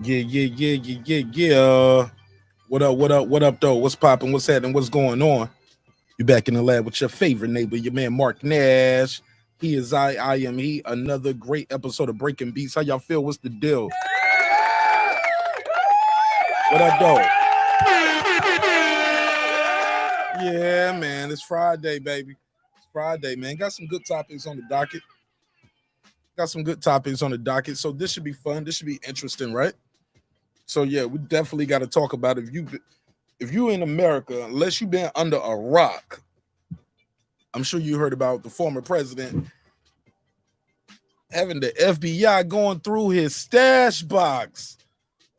Yeah. What up, though? What's popping? What's happening? What's going on? You back in the lab with your favorite neighbor, your man Marq Nash. He is I am he. Another great episode of Breaking Beats. How y'all feel? What's the deal? What up, though? Yeah, man. It's Friday, baby. It's Friday, man. Got some good topics on the docket. So this should be fun. This should be interesting, right? So yeah, we definitely got to talk about if you in America, unless you've been under a rock. I'm sure you heard about the former president having the FBI going through his stash box.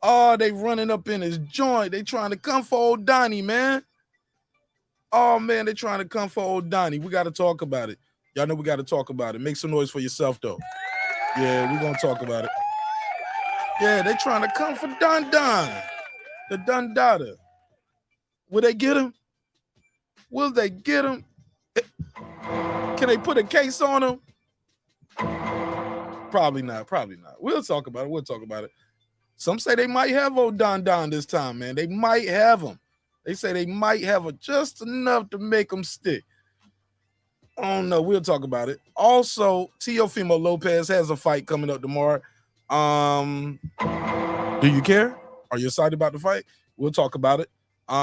Oh, they running up in his joint. They trying to come for old Donnie, man. Oh man, they trying to come for old Donnie. We got to talk about it. Y'all know we got to talk about it. Make some noise for yourself, though. Yeah, we gonna talk about it. Yeah, they trying to come for Don, the Don Dada. Will they get him? Will they get him? Can they put a case on him? Probably not. We'll talk about it. Some say they might have old Don this time, man. They might have him. They say they might have him just enough to make him stick. I don't know. We'll talk about it. Also, Teofimo Lopez has a fight coming up tomorrow. Do you care? Are you excited about the fight? We'll talk about it.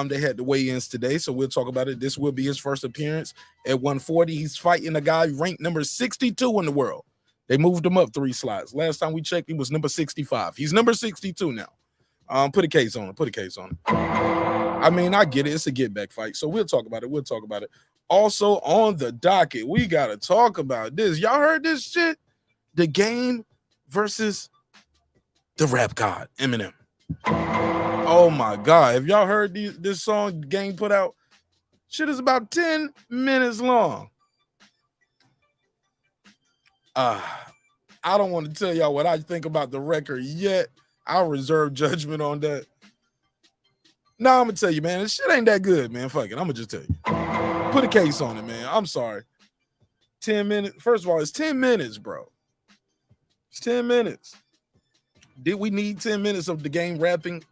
They had the weigh-ins today, so we'll talk about it. This will be his first appearance at 140. He's fighting a guy ranked number 62 in the world. They moved him up 3 slots. Last time we checked, he was number 65. He's number 62 now. Put a case on him. I mean, I get it. It's a get-back fight, so we'll talk about it. Also on the docket, we got to talk about this. Y'all heard this shit? The Game versus the rap god, Eminem. Oh my God. Have y'all heard this song Game put out? Shit is about 10 minutes long. I don't want to tell y'all what I think about the record yet. I'll reserve judgment on that. Nah, I'm going to tell you, man. This shit ain't that good, man. Fuck it. I'm going to just tell you. Put a case on it, man. I'm sorry. 10 minutes. First of all, it's 10 minutes, bro. It's 10 minutes. Did we need 10 minutes of the Game rapping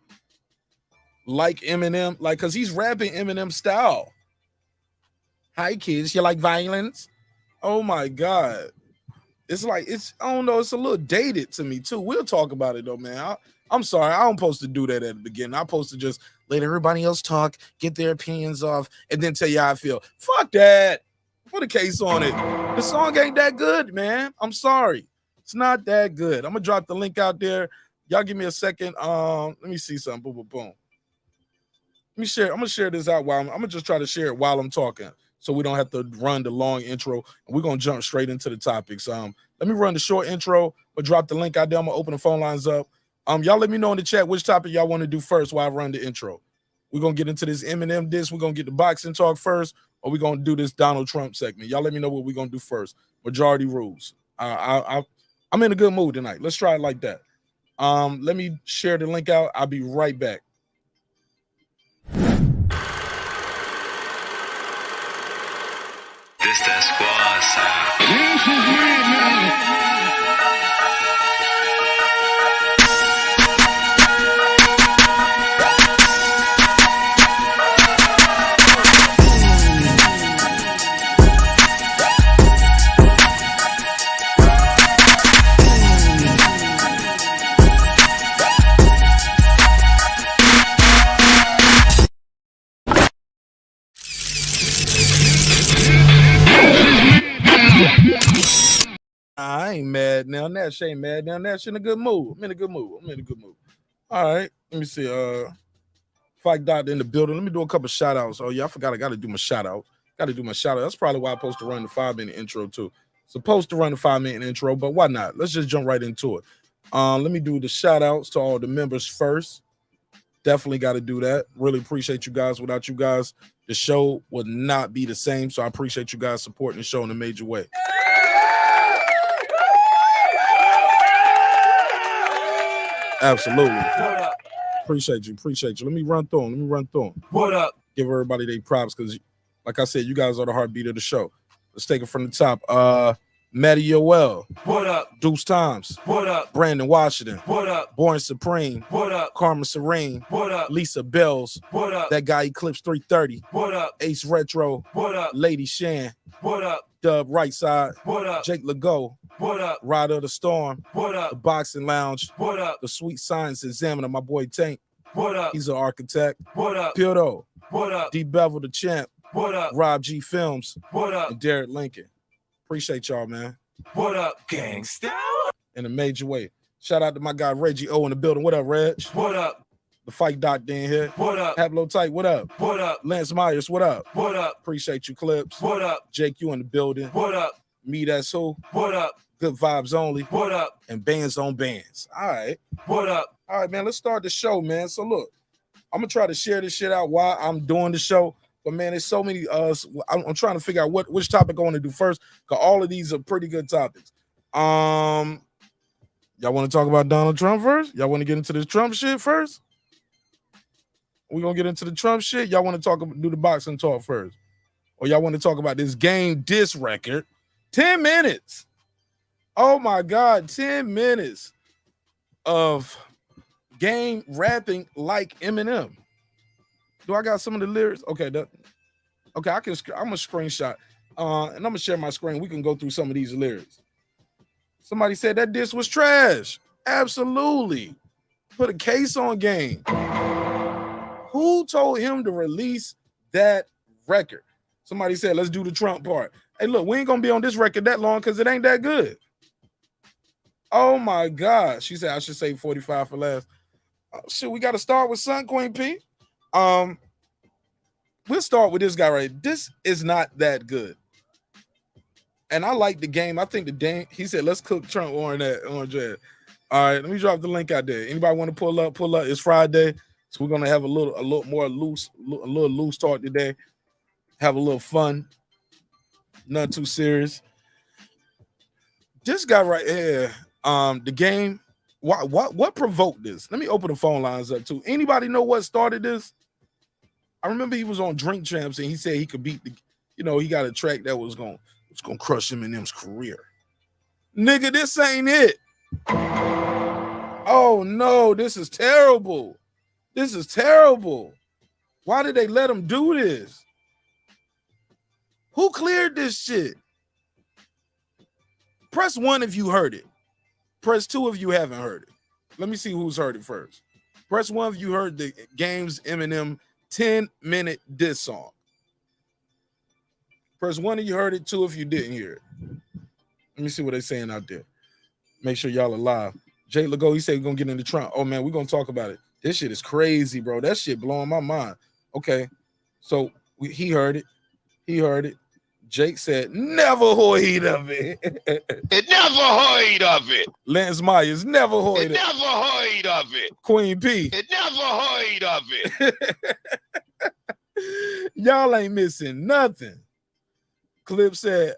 like Eminem? Like, because he's rapping Eminem style. Hi, kids. You like violence? Oh, my God. It's like, I don't know. It's a little dated to me, too. We'll talk about it, though, man. I'm sorry. I don't supposed to do that at the beginning. I'm supposed to just let everybody else talk, get their opinions off, and then tell you how I feel. Fuck that. Put a case on it. The song ain't that good, man. I'm sorry. It's not that good. I'm going to drop the link out there. Y'all give me a second. Let me see something. Boom, boom, boom. Let me share. I'm going to share this out I'm going to just try to share it while I'm talking so we don't have to run the long intro. And we're going to jump straight into the topics. Let me run the short intro, but drop the link out there. I'm going to open the phone lines up. Y'all let me know in the chat which topic y'all want to do first while I run the intro. We're going to get into this Eminem disc. We're going to get the boxing talk first, or we're going to do this Donald Trump segment. Y'all let me know what we're going to do first. Majority rules. I'm in a good mood tonight. Let's try it like that. Let me share the link out. I'll be right back. This that squad side. I ain't mad now. Nash ain't mad now. Nash in a good mood. I'm in a good mood. All right. Let me see. Fight Doctor in the building. Let me do a couple shout outs. Oh, yeah, I forgot I got to do my shout out. That's probably why I'm supposed to run the 5-minute intro, too. Supposed to run the 5-minute intro, but why not? Let's just jump right into it. Let me do the shout outs to all the members first. Definitely got to do that. Really appreciate you guys. Without you guys, the show would not be the same. So I appreciate you guys supporting the show in a major way. Absolutely. Appreciate you. Let me run through them. What up? Give everybody their props because, like I said, you guys are the heartbeat of the show. Let's take it from the top. Matty Yoel. What up? Deuce Times. What up? Brandon Washington. What up? Born Supreme. What up? Karma Serene. What up? Lisa Bells. What up? That guy Eclipse 330. What up? Ace Retro. What up? Lady Shan. What up? Dub Right Side. What up? Jake Legault. What up? Rider of the Storm. What The up? Boxing Lounge. What up? The Sweet Science Examiner. My boy Tank. What up? He's an architect. What up? Piodo. What up? D Bevel the Champ. What up? Rob G Films. What up? And Derek Lincoln. Appreciate y'all, man. What up, gangsta? In a major way. Shout out to my guy Reggie O in the building. What up, Reg? What up? The Fight Doctor in here. What up? Hablo Tight, what up? What up? Lance Myers, what up? What up? Appreciate you, Clips. What up? Jake, you in the building. What up? Me, that's who. What up? Good vibes only. What up? And bands on bands. All right. What up? All right, man. Let's start the show, man. So look, I'm gonna try to share this shit out while I'm doing the show. But man, there's so many. I'm trying to figure out which topic I want to do first, because all of these are pretty good topics. Y'all want to talk about Donald Trump first? Y'all want to get into this Trump shit first? We gonna get into the Trump shit. Y'all want to do the boxing talk first, or y'all want to talk about this game diss record? 10 minutes. Oh my God, 10 minutes of Game rapping like Eminem. Do I got some of the lyrics? Okay, I'm a screenshot, and I'm gonna share my screen. We can go through some of these lyrics. Somebody said that diss was trash. Absolutely. Put a case on Game. Who told him to release that record? Somebody said, let's do the Trump part. Hey, look, we ain't gonna be on this record that long because it ain't that good. Oh my God. She said I should save 45 for last. Shit, we got to start with Sun Queen P. We'll start with this guy right. This is not that good. And I like the game. I think the game, he said, let's cook Trump on that. All right, let me drop the link out there. Anybody want to pull up? It's Friday. So we're gonna have a little more loose talk today. Have a little fun. Not too serious. This guy right here, the game. What provoked this? Let me open the phone lines up too. Anybody know what started this? I remember he was on Drink Champs and he said he could beat he got a track that was gonna crush Eminem's career. Nigga, this ain't it. Oh no, this is terrible. This is terrible. Why did they let him do this? Who cleared this shit? Press 1 if you heard it. Press 2 if you haven't heard it. Let me see who's heard it first. Press 1 if you heard the Game's Eminem 10-minute diss song. Press 1 if you heard it, 2 if you didn't hear it. Let me see what they're saying out there. Make sure y'all are live. Jay Legault, he said we're gonna get into Trump. Oh man, we're gonna talk about it. This shit is crazy, bro. That shit blowing my mind. Okay, so he heard it. He heard it. Jake said, never heard of it. It never heard of it. Lance Myers, never heard It it. never heard of it. Queen P. It never heard of it. Y'all ain't missing nothing. Clip said,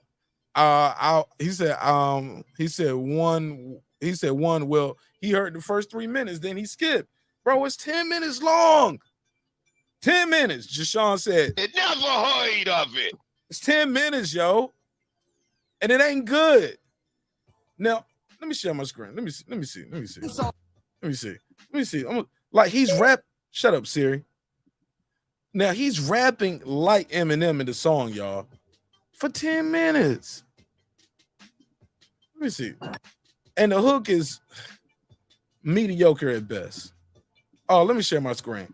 he said one, well, he heard the first 3 minutes, then he skipped. Bro, it's 10 minutes long. 10 minutes. Jashawn said, It never heard of it. it's 10 minutes, yo. And it ain't good. Now, let me share my screen. Let me see. Like he's shut up, Siri. Now he's rapping like Eminem in the song, y'all, for 10 minutes. Let me see. And the hook is mediocre at best. Oh, let me share my screen.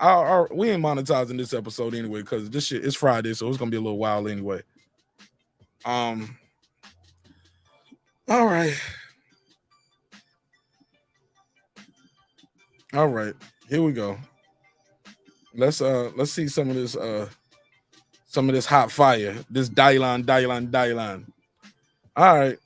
We ain't monetizing this episode anyway because this shit is Friday, so it's gonna be a little wild anyway. All right, here we go. Let's see some of this hot fire. This Dylan. All right.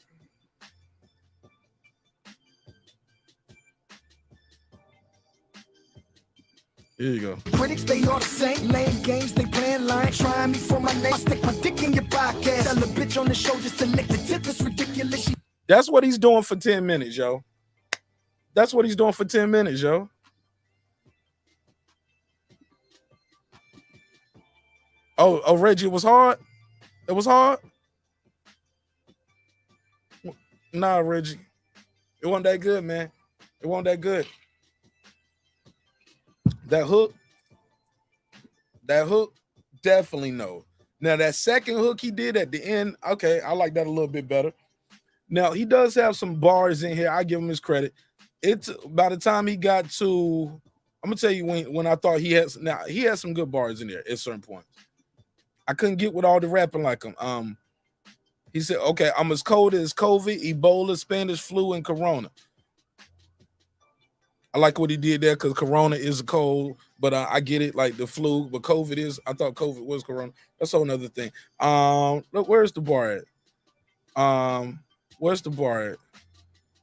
Here you go. Critics, they all the same. Lame games, they playing line. Trying me for my name. Stick my dick in your podcast. Tell a bitch on the show just to lick the tip. It's ridiculous. That's what he's doing for 10 minutes, yo. That's what he's doing for 10 minutes, yo. Oh, Reggie, it was hard? It was hard? Nah, Reggie. It wasn't that good, man. It wasn't that good. That hook, definitely no. Now, that second hook he did at the end, okay, I like that a little bit better. Now, he does have some bars in here. I give him his credit. It's by the time he got to, I'm gonna tell you when I thought he has some good bars in there at certain points. I couldn't get with all the rapping like him. He said, okay, I'm as cold as COVID, Ebola, Spanish flu, and Corona. I like what he did there because Corona is a cold, but I get it, like the flu, but COVID is, I thought COVID was Corona. That's a whole nother thing. Look, where's the bar at? Where's the bar at?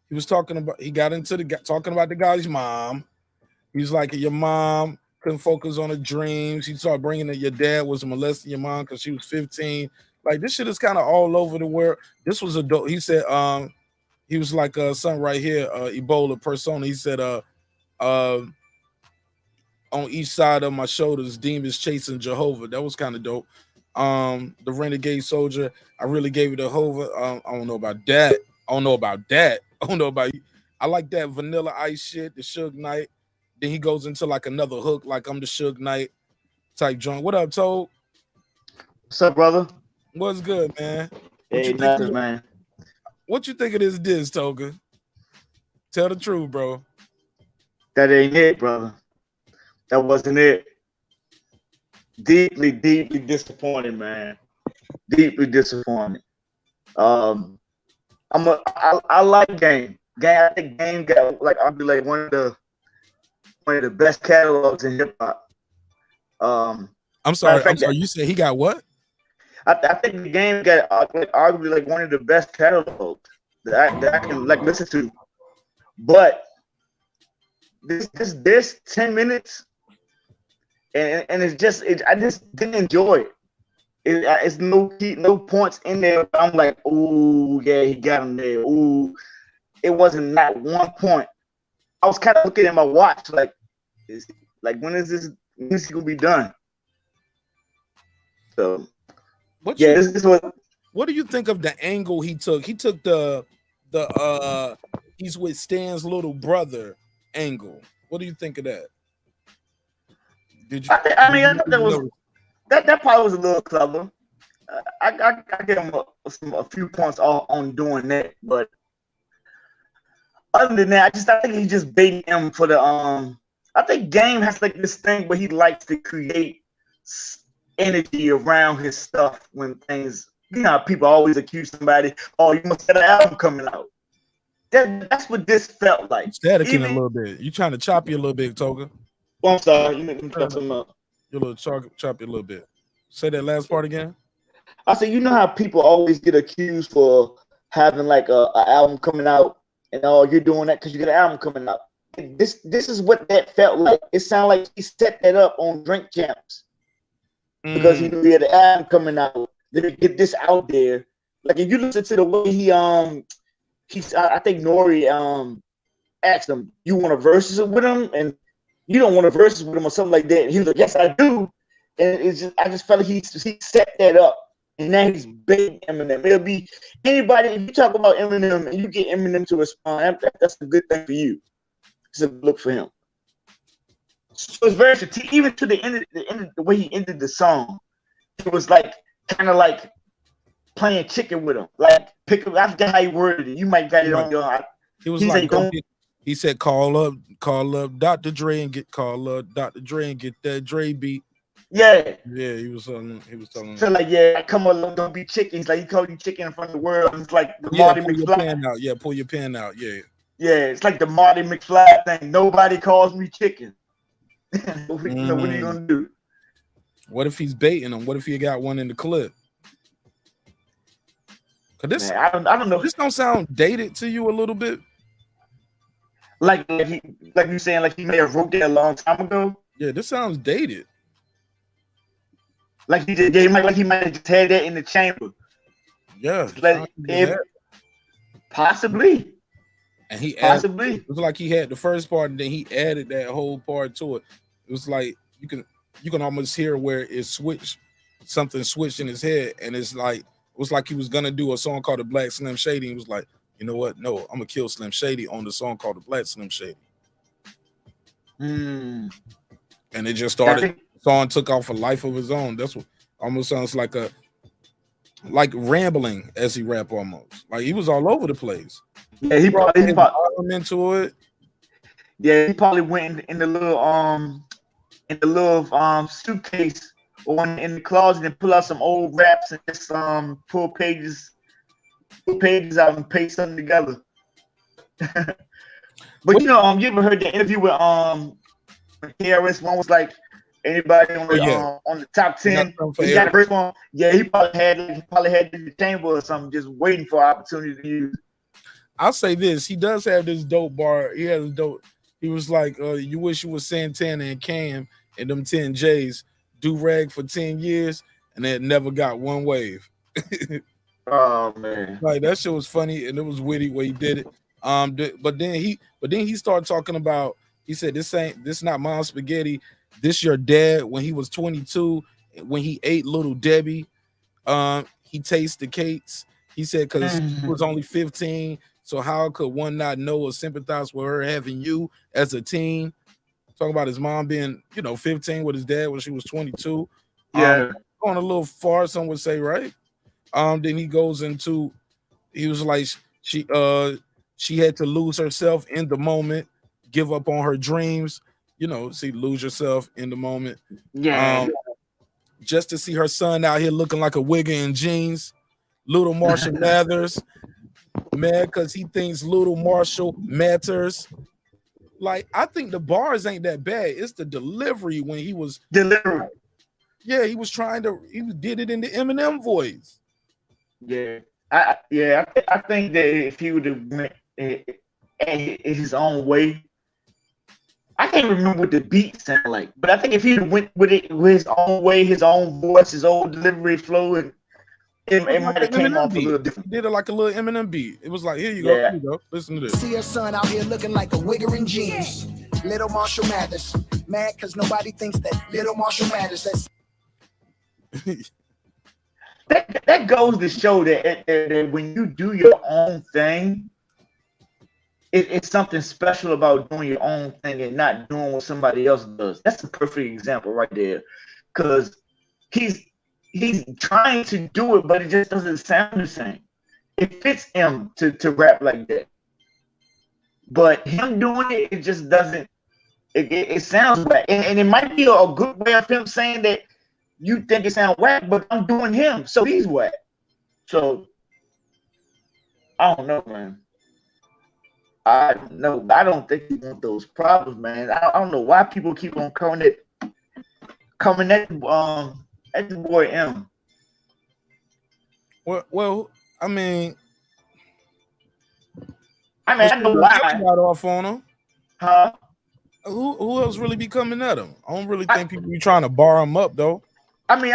He was talking about, he got into talking about the guy's mom. He's like, your mom couldn't focus on her dreams. He started bringing it, your dad was molesting your mom because she was 15. Like, this shit is kind of all over the world. This was a dope. He said, he was like, something right here, Ebola persona. He said, on each side of my shoulders, demons chasing Jehovah. That was kind of dope. The renegade soldier, I really gave it to Jehovah. I don't know about that. I don't know about you. I like that Vanilla Ice shit, the Suge Knight. Then he goes into like another hook, like I'm the Suge Knight type joint. What up, Toad? What's up, brother? What's good, man? Hey, nothing, man. What you think of this diss, Toga? Tell the truth, bro. That ain't it, brother. That wasn't it. Deeply, deeply disappointed, man. Deeply disappointed. I like Game. I think Game got I'll be like one of the best catalogs in hip hop. I'm sorry. You said he got what? I think the Game got arguably like one of the best catalogs that I can like listen to. But this 10 minutes and it's just I just didn't enjoy it. It's no points in there. I'm like, oh yeah, he got him there. Ooh, it wasn't not one point. I was kind of looking at my watch, like when is he gonna be done? So what do you think of the angle he took? He took the he's with Stan's little brother angle. What do you think of that? Did you? I thought that probably was a little clever. I give him a few points on doing that, but other than that, I think he's just baiting him for the I think Game has like this thing where he likes to create energy around his stuff when things, you know, people always accuse somebody, oh, you must have an album coming out. That's what this felt like. Staticking a little bit. You trying to chop you a little bit, Toga? Oh, I'm sorry. You make me cut something up. You're a little chop you a little bit. Say that last part again. I said, you know how people always get accused for having like a album coming out, and you're doing that because you got an album coming out. This is what that felt like. It sounded like he set that up on Drink Champs because he knew he had an album coming out. Let me get this out there. Like if you listen to the way I think Nori asked him, "You want to versus with him?" And you don't want to versus with him or something like that. And he was like, "Yes, I do." And I just felt like he set that up, and now he's baiting Eminem. It'll be anybody. If you talk about Eminem and you get Eminem to respond, that's a good thing for you. It's a good look for him. So it's very strategic. Even to the end, the way he ended the song, it was like kind of like playing chicken with him. Like pick up. I forgot how he worded it. You might got it on your. He was like, he said, "Call up Dr. Dre and get that Dre beat." Yeah. Yeah, he was telling so like, yeah, come on, don't be chicken. It's like he called you chicken in front of the world. It's like the Marty McFly. Pull your pen out. Yeah. Yeah, it's like the Marty McFly thing. Nobody calls me chicken. What are you gonna do? What if he's baiting him? What if he got one in the clip? Cause this, man, I don't know. This don't sound dated to you a little bit? Like you saying, like he may have wrote that a long time ago. Yeah, this sounds dated. Like he might have just had that in the chamber. Yeah, possibly. And he possibly it was like he had the first part and then he added that whole part to it. It was like you can almost hear where it switched, something switched in his head, and it was like he was gonna do a song called the Black Slim Shady. He was like, you know what? No, I'm gonna kill Slim Shady on the song called The Black Slim Shady. Mm. And it just started. The song took off a life of his own. That's what almost sounds like rambling as he rap almost. Like he was all over the place. Yeah, he probably into it. Yeah, he probably went in the little suitcase or in the closet and pull out some old raps and just pull pages out and paste something together. But you ever heard the interview with KRS One was like anybody on the top 10? He got the first one. Yeah, he probably had it in the chamber or something, just waiting for an opportunity to use. I'll say this: he does have this dope bar. He has a dope. He was like, "You wish you was Santana and Cam and them 10 J's do rag for 10 years and it never got one wave." Oh man, like that shit was funny and it was witty when he did it. But then he started talking about. He said, "This not Mom Spaghetti. This your dad when he was 22 when he ate Little Debbie. He tasted cakes." He said, "Because he was only 15." So how could one not know or sympathize with her having you as a teen? Talking about his mom being, 15 with his dad when she was 22. Yeah. Going a little far, some would say, right? Then he goes into, he was like, she had to lose herself in the moment, give up on her dreams, lose yourself in the moment. Yeah. Just to see her son out here looking like a wigger in jeans. Little Marshall Mathers. Mad because he thinks Little Marshall matters. Like, I think the bars ain't that bad. It's the delivery when he was delivering. Yeah, he did it in the Eminem voice. Yeah, I think that if he would have went his own way, I can't remember what the beat sounded like, but I think if he went with it with his own way, his own voice, his own delivery flow, and it might have came off a little different. He did it like a little Eminem beat. It was like, here you go. Listen to this. See your son out here looking like a wigger in jeans. Little Marshall Mathers. Mad because nobody thinks that Little Marshall Mathers. That goes to show that when you do your own thing, it's something special about doing your own thing and not doing what somebody else does. That's a perfect example right there. Because he's trying to do it, but it just doesn't sound the same. It fits him to rap like that. But him doing it, it just doesn't, it sounds whack. And it might be a good way of him saying that you think it sounds whack, but I'm doing him, so he's whack. So, I don't know, man. I don't think he wants those problems, man. I don't know why people keep on coming at the boy M. Well, I mean, I know why. Got off on him. Huh? Who else really be coming at him? I don't really think people be trying to bar him up though. I mean,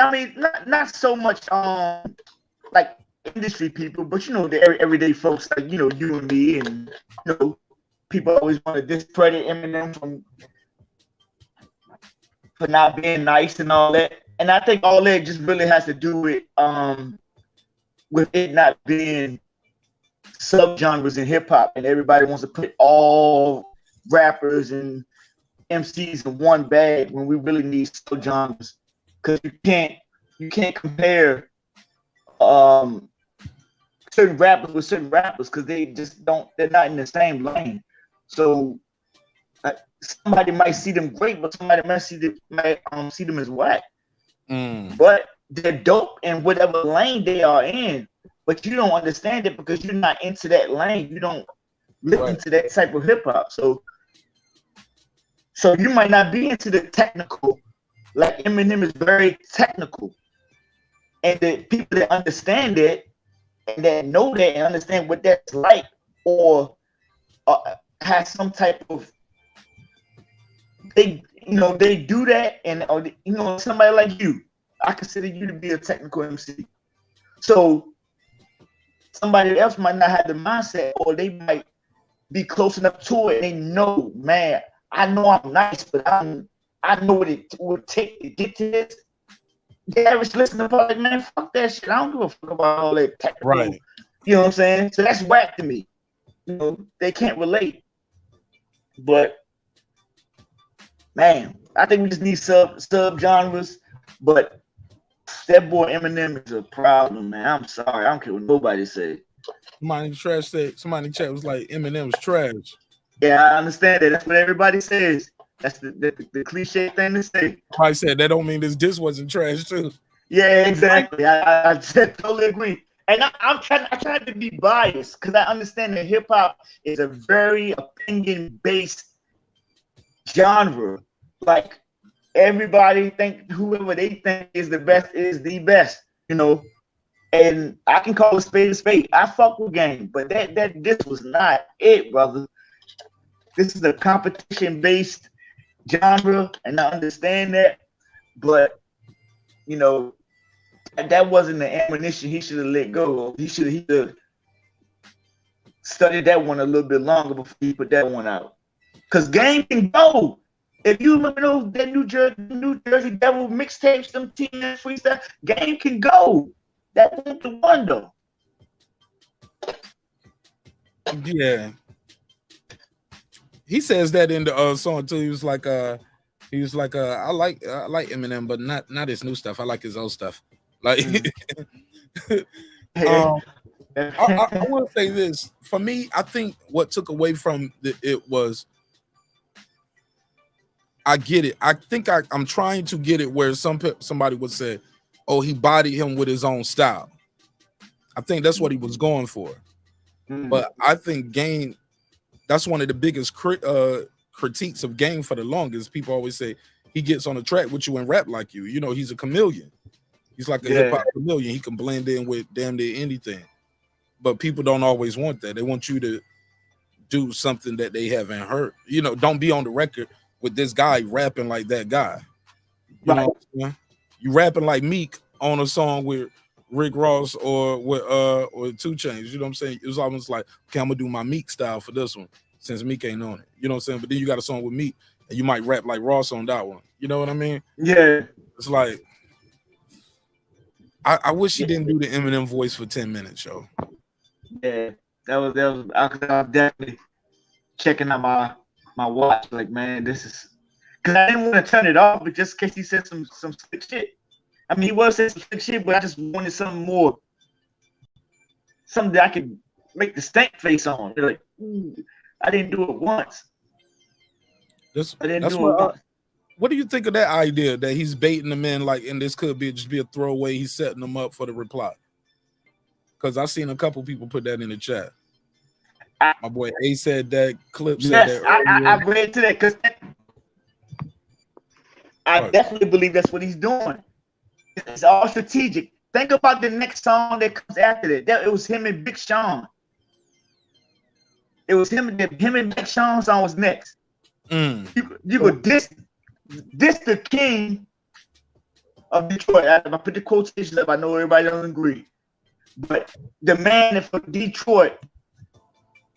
not so much like industry people, but the everyday folks like you and me, and people always want to discredit Eminem for not being nice and all that. And I think all that just really has to do with it not being subgenres in hip hop, and everybody wants to put all rappers and MCs in one bag when we really need subgenres, because you can't compare certain rappers with certain rappers because they're not in the same lane. So somebody might see them great, but somebody might see them as whack. But they're dope in whatever lane they are in, but you don't understand it because you're not into that lane. You don't listen to that type of hip hop. So you might not be into the technical. Like Eminem is very technical, and the people that understand it and that know that and understand what that's like, or has some type of they do that, and somebody like you, I consider you to be a technical MC. So somebody else might not have the mindset, or they might be close enough to it and they know, man, I know I'm nice, but I know what it would take to get to this. The average listener probably, man, fuck that shit. I don't give a fuck about all that technical. Right. You know what I'm saying? So that's whack to me. you know, they can't relate. But man, I think we just need sub genres. But that boy Eminem is a problem, man. I'm sorry, I don't care what nobody say. Somebody in the chat was like Eminem's trash. Yeah, I understand that. That's what everybody says. That's the cliche thing to say. I said that don't mean this wasn't trash too. Yeah, exactly. I totally agree. And I try to be biased because I understand that hip hop is a very opinion based genre. Like everybody think whoever they think is the best, you know. And I can call a spade a spade. I fuck with Game, but this was not it, brother. This is a competition based genre, and I understand that, but you know, that wasn't the ammunition he should have let go of. He should have studied that one a little bit longer before he put that one out. Because Game can go. If you remember those that New Jersey Devil mixtapes, them TN freestyle, Game can go. That wasn't the one though. Yeah. He says that in the song too. He was like, I like Eminem, but not his new stuff. I like his old stuff. Like, I want to say this. For me, I think what took away from it was, I get it. I think I'm trying to get it where somebody would say, oh, he bodied him with his own style. I think that's what he was going for. But I think Game, that's one of the biggest critiques of Game for the longest. People always say he gets on a track with you and rap like you. You know, he's a chameleon. He's like a hip hop chameleon. He can blend in with damn near anything. But people don't always want that. They want you to do something that they haven't heard. You know, don't be on the record with this guy rapping like that guy. You know what I'm saying? You rapping like Meek on a song with Rick Ross or with or 2 Chainz. You know what I'm saying? It was almost like, okay, I'm gonna do my Meek style for this one since Meek ain't on it. You know what I'm saying? But then you got a song with Meek and you might rap like Ross on that one. You know what I mean? Yeah. It's like, I wish he didn't do the Eminem voice for 10 minutes, yo. Yeah, that was I was definitely checking out my watch. Like, man, this is because I didn't want to turn it off, but just in case he said some slick shit. I mean, he was saying some slick shit, but I just wanted something more, something that I could make the stank face on. They're like, I didn't do it once. I didn't do it once. What do you think of that idea that he's baiting them in, like, and this could be just be a throwaway? He's setting them up for the reply. Because I've seen a couple people put that in the chat. My boy A said that, Clip said that. I read to that because I definitely believe that's what he's doing. It's all strategic. Think about the next song that comes after that. It was him and Big Sean. It was him and Big Sean song was next. You go this the king of Detroit. If I put the quotations up, I know everybody doesn't agree. But the man for Detroit,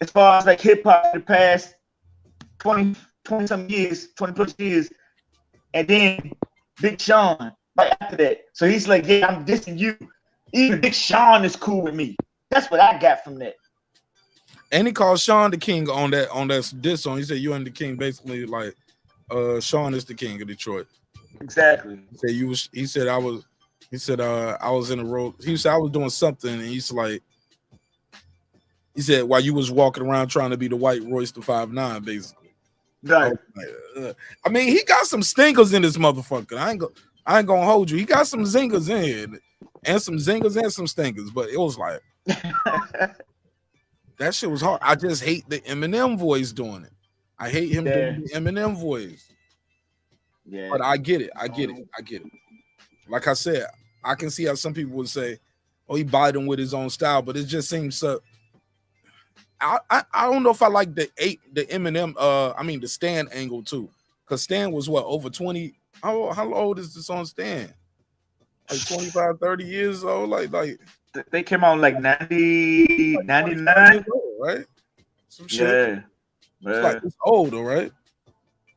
as far as like hip hop in the past 20 some years, 20 plus years, and then Big Sean right after that. So he's like, yeah, I'm dissing you. Even Big Sean is cool with me. That's what I got from that. And he called Sean the king on that diss song. He said you and the king, basically like Sean is the king of Detroit. Exactly. He said I was in a road. He said I was doing something, and he said while you was walking around trying to be the white Royce the 5'9", basically. Right. I mean, he got some stinkers in this motherfucker. I ain't gonna hold you. He got some zingers in here, and some zingers and some stinkers. But it was like that shit was hard. I just hate the Eminem voice doing it. I hate him doing the Eminem voice. Yeah, but I get it. Like I said, I can see how some people would say, "Oh, he bought him with his own style," but it just seems so. I don't know if I like the Eminem. The Stan angle too, because Stan was what, over 20. How old is this on Stan? Like 25, 30 years old. Like they came out like 90, 99, right? Some shit. Yeah. It's like it's older, right?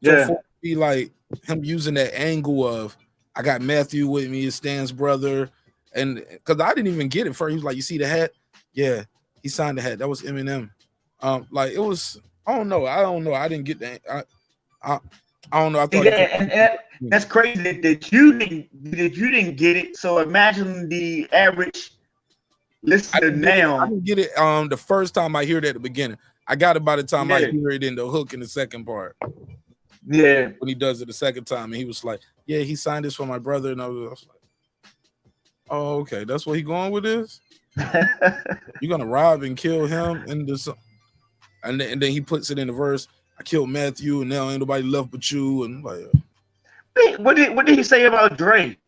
Yeah. So for be like him using that angle of I got Matthew with me, Stan's brother, and because I didn't even get it first. He was like, "You see the hat? Yeah, he signed the hat. That was Eminem." Like it was. I don't know. I didn't get that. I don't know. I See, thought that's crazy that you didn't get it. So imagine the average listener now. I didn't get it. The first time I hear it at the beginning, I got it by the time I hear it in the hook in the second part. Yeah, when he does it the second time, and he was like, "Yeah, he signed this for my brother," and I was like, "Oh, okay, that's where he going with this. You're gonna rob and kill him in this." And then he puts it in the verse. I killed Matthew, and now ain't nobody left but you. And like, what did he say about Dre?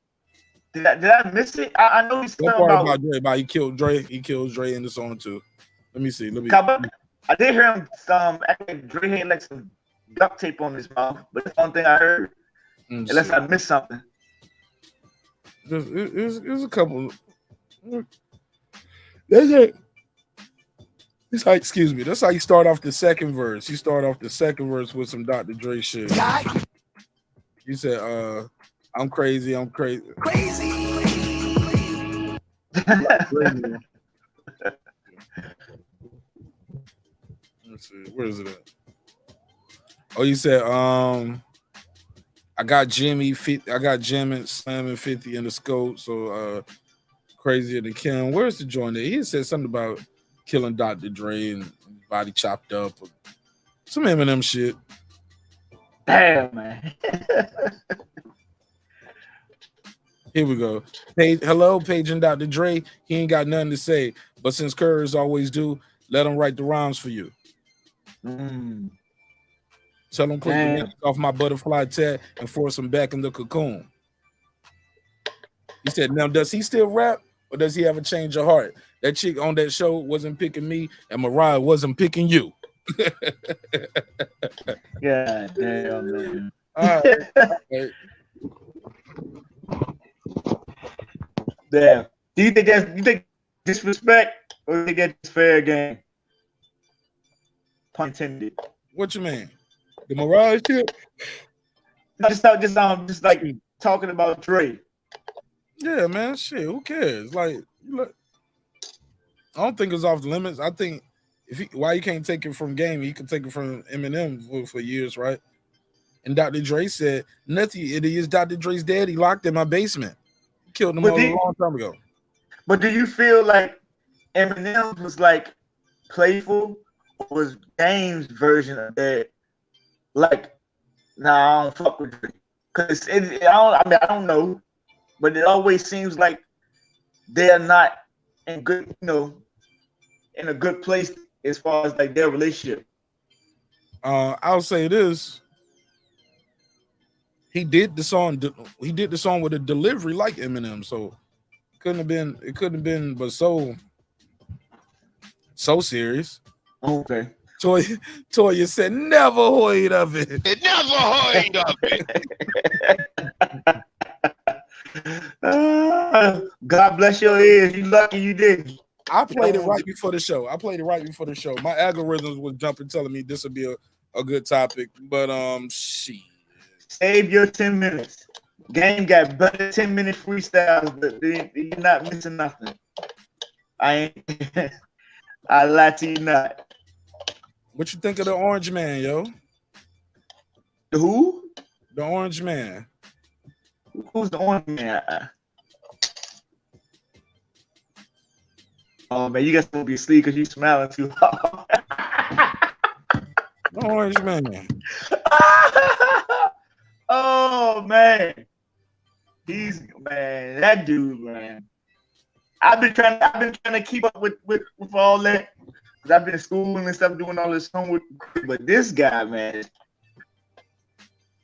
Did I miss it? I know he's talking about Dre. About he killed Dre. He kills Dre in the song too. Let me see. I did hear him. Dre had like some duct tape on his mouth, but that's one thing I heard. Unless I missed something. There's a couple. That's it. That's how, excuse me. That's how you start off the second verse. You start off the second verse with some Dr. Dre shit. You said, I'm crazy. I'm crazy. Let's see. Where is it at? Oh, you said, I got Jimmy slamming 50 in the scope. So crazier than Kim. Where's the joint there? He said something about killing Dr. Dre and body chopped up. Some Eminem shit. Damn, man. Here we go. Hello, Page and Dr. Dre. He ain't got nothing to say. But since Curry's always do, let him write the rhymes for you. Tell him click the neck off my butterfly tag and force him back in the cocoon. He said, now does he still rap or does he have a change of heart? That chick on that show wasn't picking me and Mariah wasn't picking you. Yeah, damn, man. All right. Damn. Do you think disrespect or do you think that's fair game? Pun intended. What you mean? The Mariah shit? Just like talking about Dre. Yeah, man. Shit, who cares? Like, look, I don't think it's off the limits. I think why you can't take it from Game, he can take it from Eminem for years, right? And Dr. Dre said, nothing. It is Dr. Dre's daddy locked in my basement. He killed him a long time ago. But do you feel like Eminem was like playful, or was Game's version of that? Like, nah, I don't fuck with Dre. Cause I don't know, but it always seems like they're not in good, in a good place as far as like their relationship. I'll say this. He did the song with a delivery like Eminem, so it couldn't have been but so serious. Okay. Toya said, never heard of it. It never heard of it. God bless your ears. You lucky you did. I played it right before the show. My algorithms was jumping, telling me this would be a good topic. But shit. Save your 10 minutes. Game got better 10-minute freestyles, but you're not missing nothing. I lie to you not. What you think of the Orange Man, yo? Who? The Orange Man. Who's the Orange Man? Oh man, you guys gonna be asleep because you smiling too hard. The Orange Man. Oh man, that dude, man. I've been trying to keep up with all that. Cause I've been in school and stuff doing all this homework, but this guy, man,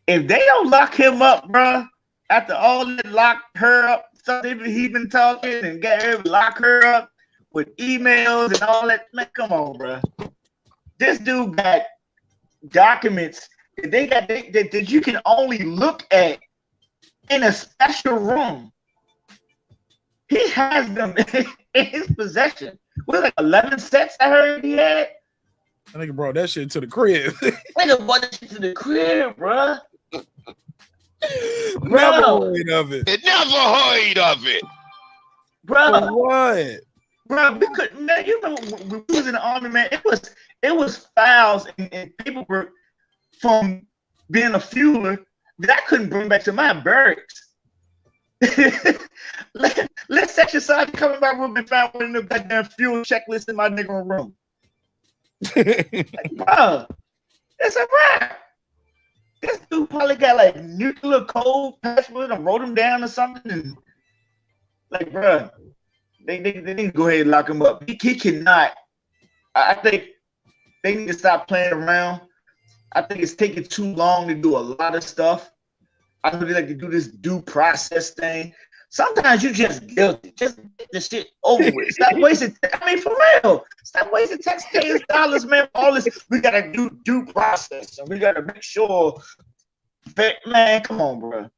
if they don't lock him up, bro, after all that, lock her up, something he been talking and get her lock her up with emails and all that, man, come on, bro. This dude got documents that you can only look at in a special room. He has them in his possession. What, like 11 sets I heard he had? I think he brought that shit to the crib. Nigga brought that shit to the crib, bro. Never heard of it. It never heard of it. Bro. For what? Bro, we could, man, you remember when we was in the army, man, it was files and paperwork from being a fueler that I couldn't bring back to my barracks. Let's section sergeant come in my room and find one of the goddamn fuel checklists in my nigga room. Like, bro, it's a wrap. This dude probably got like nuclear code password and wrote him down or something. And like, bro, they need to go ahead and lock him up. He cannot. I think they need to stop playing around. I think it's taking too long to do a lot of stuff. I know they like to do this due process thing. Sometimes you just guilty. Just get the shit over with. Stop wasting. I mean, for real. Stop wasting taxpayers' dollars, man. All this, we gotta do due process, and we gotta make sure. Man, come on, bro.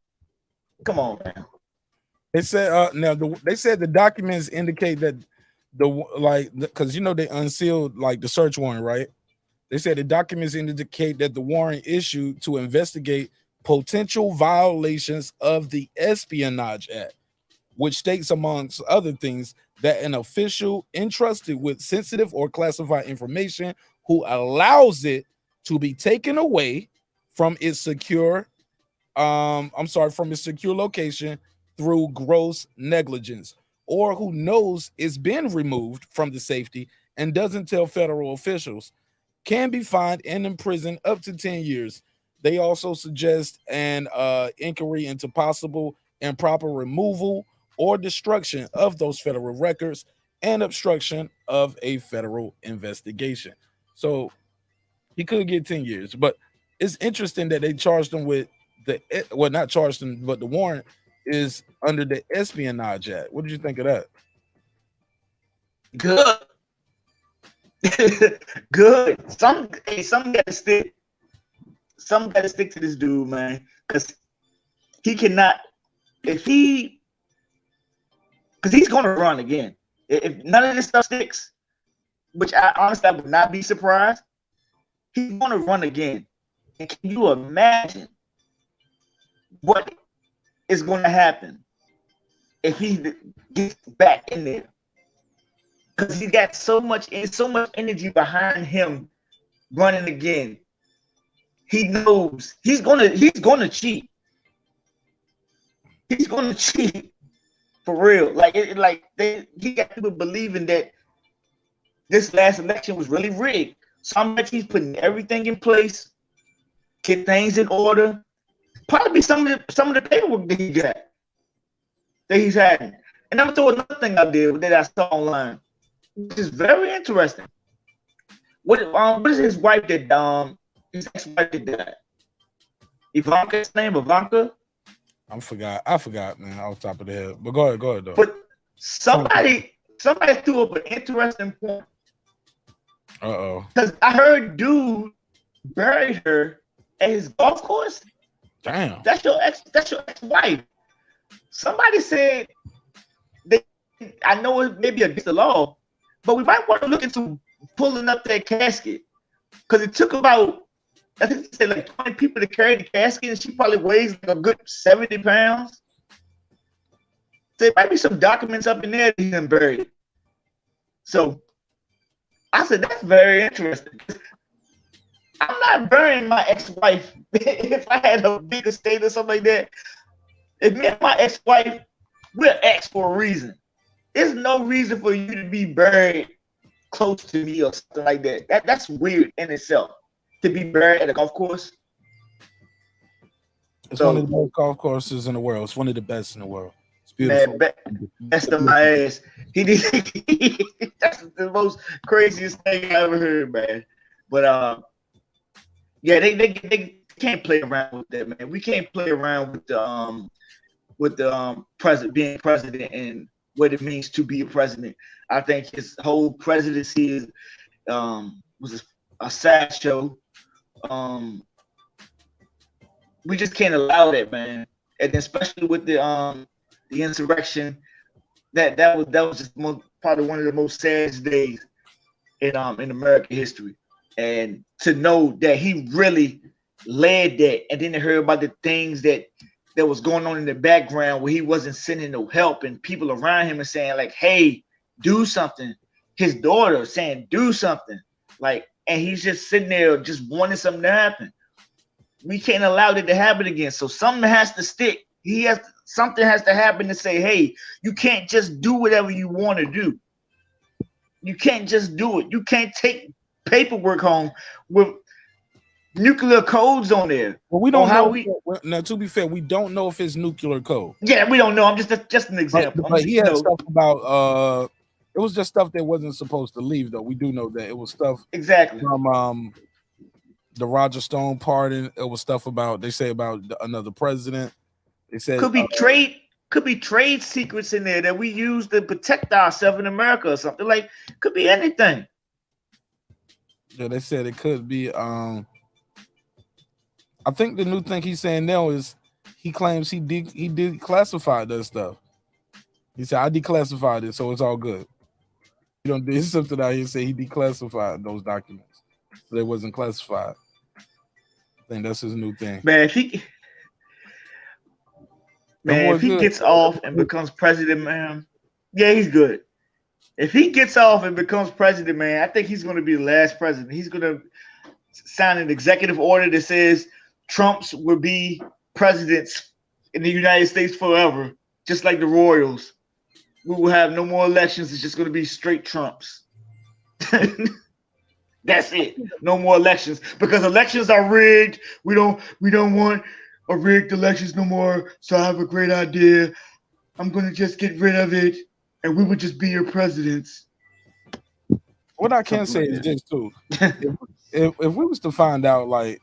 Come on, man. They said they said the documents indicate that because you know they unsealed like the search warrant, right? They said the documents indicate that the warrant issued to investigate potential violations of the Espionage Act, which states, amongst other things, that an official entrusted with sensitive or classified information who allows it to be taken away from its secure, from its secure location through gross negligence, or who knows it's been removed from the safety and doesn't tell federal officials, can be fined and imprisoned up to 10 years. They also suggest an inquiry into possible improper removal or destruction of those federal records and obstruction of a federal investigation. So he could get 10 years, but it's interesting that they charged him with not charged him, but the warrant is under the Espionage Act. What did you think of that? Good. Good. Some gotta stick. Some gotta stick to this dude, man, because he cannot. Because he's gonna run again. If none of this stuff sticks, which I honestly would not be surprised, he's gonna run again. And can you imagine what is going to happen if he gets back in there? Because he got so much energy behind him running again. He knows he's gonna cheat. He's gonna cheat for real. He got people believing that this last election was really rigged. So I'm bet he's putting everything in place, get things in order. Probably some of the paperwork that he got, that he's had. And I'm gonna throw another thing out there that I saw online, which is very interesting. What is his wife that his ex-wife that died? Ivanka's name, Ivanka? I forgot, man, off the top of the head. But go ahead though. But somebody threw up an interesting point. Because I heard dude buried her at his golf course. Damn. That's your ex-wife. Somebody said I know it may be against the law, but we might want to look into pulling up that casket. Because it took about, I think they said like 20 people to carry the casket, and she probably weighs like a good 70 pounds. So there might be some documents up in there that he done buried. So I said, that's very interesting. I'm not burying my ex-wife if I had a big estate or something like that. If me and my ex-wife, we're ex for a reason. There's no reason for you to be buried close to me or something like that. That's weird in itself, to be buried at a golf course. It's one of the best golf courses in the world. It's one of the best in the world. It's beautiful. Man, best of my ass. That's the most craziest thing I ever heard, man. But yeah, they can't play around with that, man. We can't play around with the president being president and what it means to be a president. I think his whole presidency was a sideshow. We just can't allow that, man. And especially with the insurrection, that was just probably one of the most saddest days in American history. And to know that he really led that, and then to hear about the things that was going on in the background where he wasn't sending no help, and people around him and saying like, "Hey, do something." His daughter saying, "Do something," like, and he's just sitting there just wanting something to happen. We can't allow it to happen again. So something has to stick. Something has to happen to say, hey, you can't just do whatever you want to do. You can't just do it. You can't take paperwork home with nuclear codes on there. Well, we don't know. Now, to be fair, we don't know if it's nuclear code. Yeah, we don't know. I'm just an example. But he had stuff about it was just stuff that wasn't supposed to leave, though. We do know that it was stuff from the Roger Stone pardon. It was stuff about, they say, about another president. They said could be trade secrets in there that we use to protect ourselves in America or something. Like, could be anything. Yeah, they said it could be. I think the new thing he's saying now is he claims he declassified that stuff. He said, I declassified it, so it's all good. You don't do something out here say he declassified those documents, so they wasn't classified. I think that's his new thing. Man, if he gets off and becomes president, man, yeah, he's good. If he gets off and becomes president, man, I think he's going to be the last president. He's going to sign an executive order that says Trumps will be presidents in the United States forever, just like the Royals. We will have no more elections. It's just going to be straight Trumps. That's it. No more elections, because elections are rigged. We don't want a rigged elections no more. So I have a great idea. I'm going to just get rid of it, and we would just be your presidents. What I can say is this too: if we was to find out, like,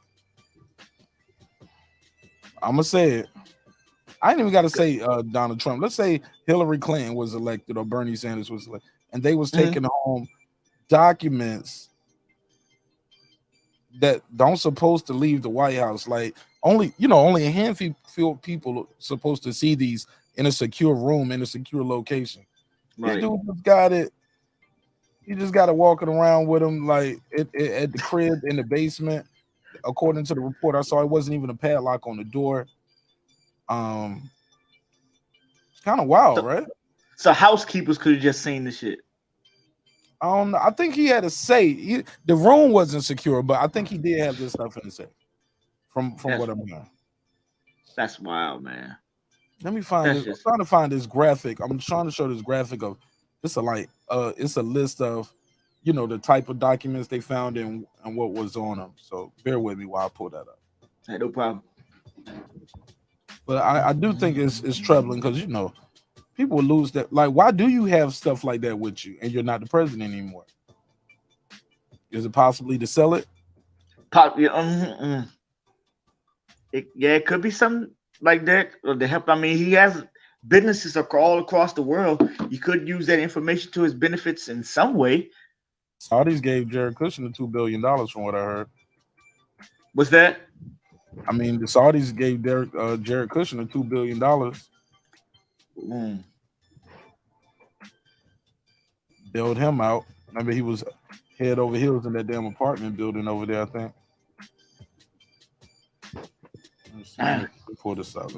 I'm gonna say it. I ain't even got to say Donald Trump. Let's say Hillary Clinton was elected or Bernie Sanders was elected, and they was taking home documents that don't supposed to leave the White House. Like, only a handful of people are supposed to see these in a secure room, in a secure location. Right. This dude just got it. He just got it walking around with him, like at the crib in the basement. According to the report I saw, it wasn't even a padlock on the door. It's kind of wild, right? So housekeepers could have just seen the shit. I don't know. I think he had a say. The room wasn't secure, but I think he did have this stuff in the safe. From what I'm hearing. That's wild, man. Let me find this. I'm trying to find this graphic. I'm trying to show this graphic of it's a list of the type of documents they found and what was on them. So bear with me while I pull that up. Hey, no problem. But I do think it's troubling because people lose that. Like, why do you have stuff like that with you and you're not the president anymore? Is it possibly to sell it? It could be something like that, or to help. I mean, he has businesses all across the world. You could use that information to his benefits in some way. Saudis gave Jared Kushner $2 billion, from what I heard. What's that? I mean, the Saudis gave Jared Kushner $2 billion. Bailed him out. Remember, he was head over heels in that damn apartment building over there, I think. Let me pull this out.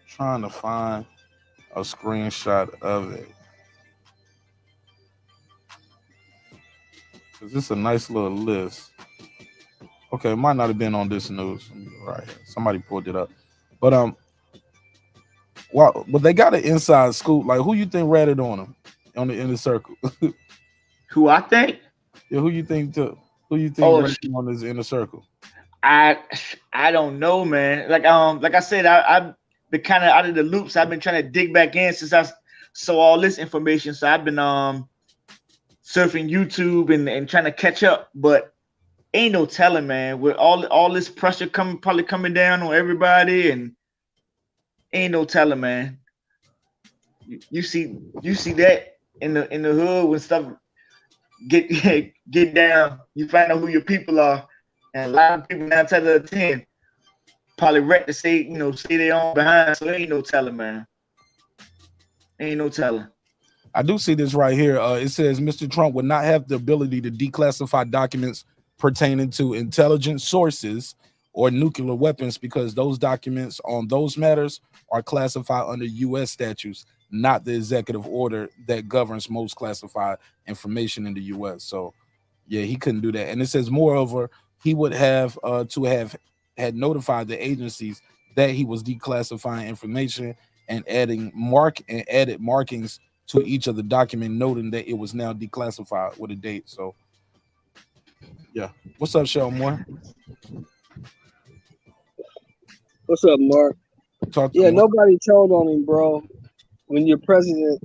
Trying to find a screenshot of it. Because it's a nice little list. Okay, it might not have been on this news. Right here. Somebody pulled it up. But but they got an inside scoop. Like, who you think ratted on them on the inner circle? Who I think? Yeah, who you think ratted on this inner circle? I don't know, man. Like I said, I've been kind of out of the loops. I've been trying to dig back in since I saw all this information. So I've been surfing YouTube and trying to catch up, but ain't no telling, man. With all this pressure probably coming down on everybody, and ain't no telling, man. You see that in the hood when stuff get down, you find out who your people are, and a lot of people 9 times out of 10 probably wreck to stay their own behind. So ain't no telling, man. Ain't no telling. I do see this right here. It says Mr. Trump would not have the ability to declassify documents pertaining to intelligence sources or nuclear weapons because those documents on those matters are classified under U.S. statutes. not the executive order that governs most classified information in the U.S. So, yeah, he couldn't do that. And it says, moreover, he would have to have had notified the agencies that he was declassifying information and added markings to each of the document, noting that it was now declassified with a date. So, yeah. What's up, Sheldon Moore? What's up, Mark? Talk to Yeah, me. nobody told on him, bro. When you're president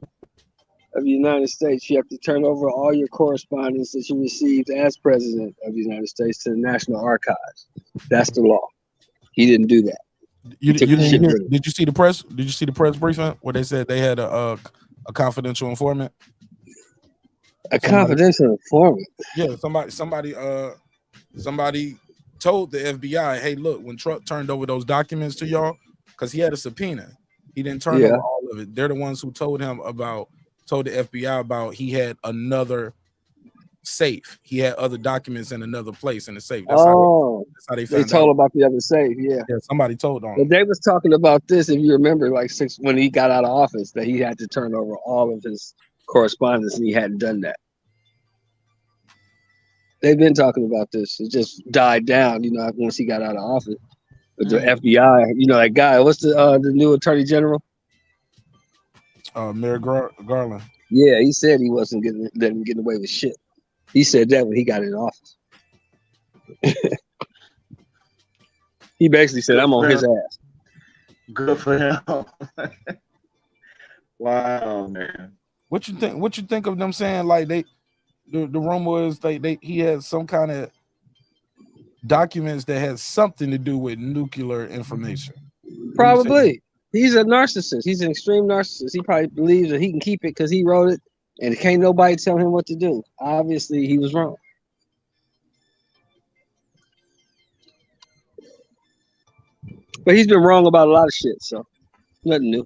of the United States, you have to turn over all your correspondence that you received as president of the United States to the National Archives. That's the law. He didn't do that. You took the didn't shit hear, with him. did you see the press? Did you see the press briefing where they said they had a confidential informant? A confidential informant. Yeah, somebody told the FBI, hey, look, when Trump turned over those documents to y'all, because he had a subpoena, he didn't turn Yeah. over all of it. They're the ones who told the FBI about he had another safe. He had other documents in another place in the safe. That's how they they found told out. about the other safe. Yeah. Yeah, somebody told on But him. they was talking about this, if you remember, like when he got out of office, that he had to turn over all of his correspondence, and he hadn't done that. They've been talking about this. It just died down, once he got out of office. But the FBI, that guy, what's the new Attorney General? Merrick Garland. Yeah, he said he wasn't getting away with shit. He said that when he got in office. He basically said, "I'm on his ass." Good for him. Wow, man. What you think of them saying like the rumor is he had some kind of documents that had something to do with nuclear information? Probably. He's a narcissist. He's an extreme narcissist. He probably believes that he can keep it because he wrote it, and can't nobody tell him what to do. Obviously, he was wrong. But he's been wrong about a lot of shit, so nothing new.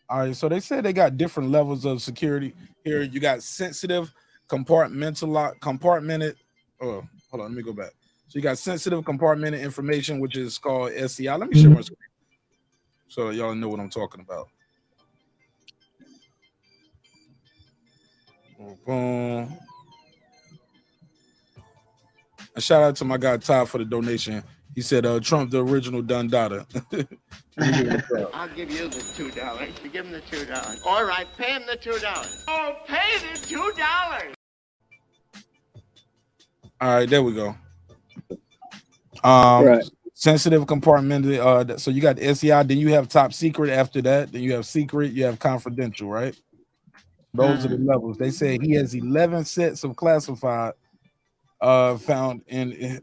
All right, so they said they got different levels of security here. You got sensitive, compartmented. Oh, hold on, let me go back. So you got sensitive compartmented information, which is called SCI. Let me share my screen so y'all know what I'm talking about. Boom. A shout out to my guy Todd for the donation. He said, Trump, the original Dun Dada. I'll give you the $2. You give him the $2. All right, pay him the $2. Oh, pay the $2. All right, there we go. Right. Sensitive compartmented. So you got the SCI, then you have top secret after that, then you have secret, you have confidential, right? Those are the levels. They say he has 11 sets of classified found in his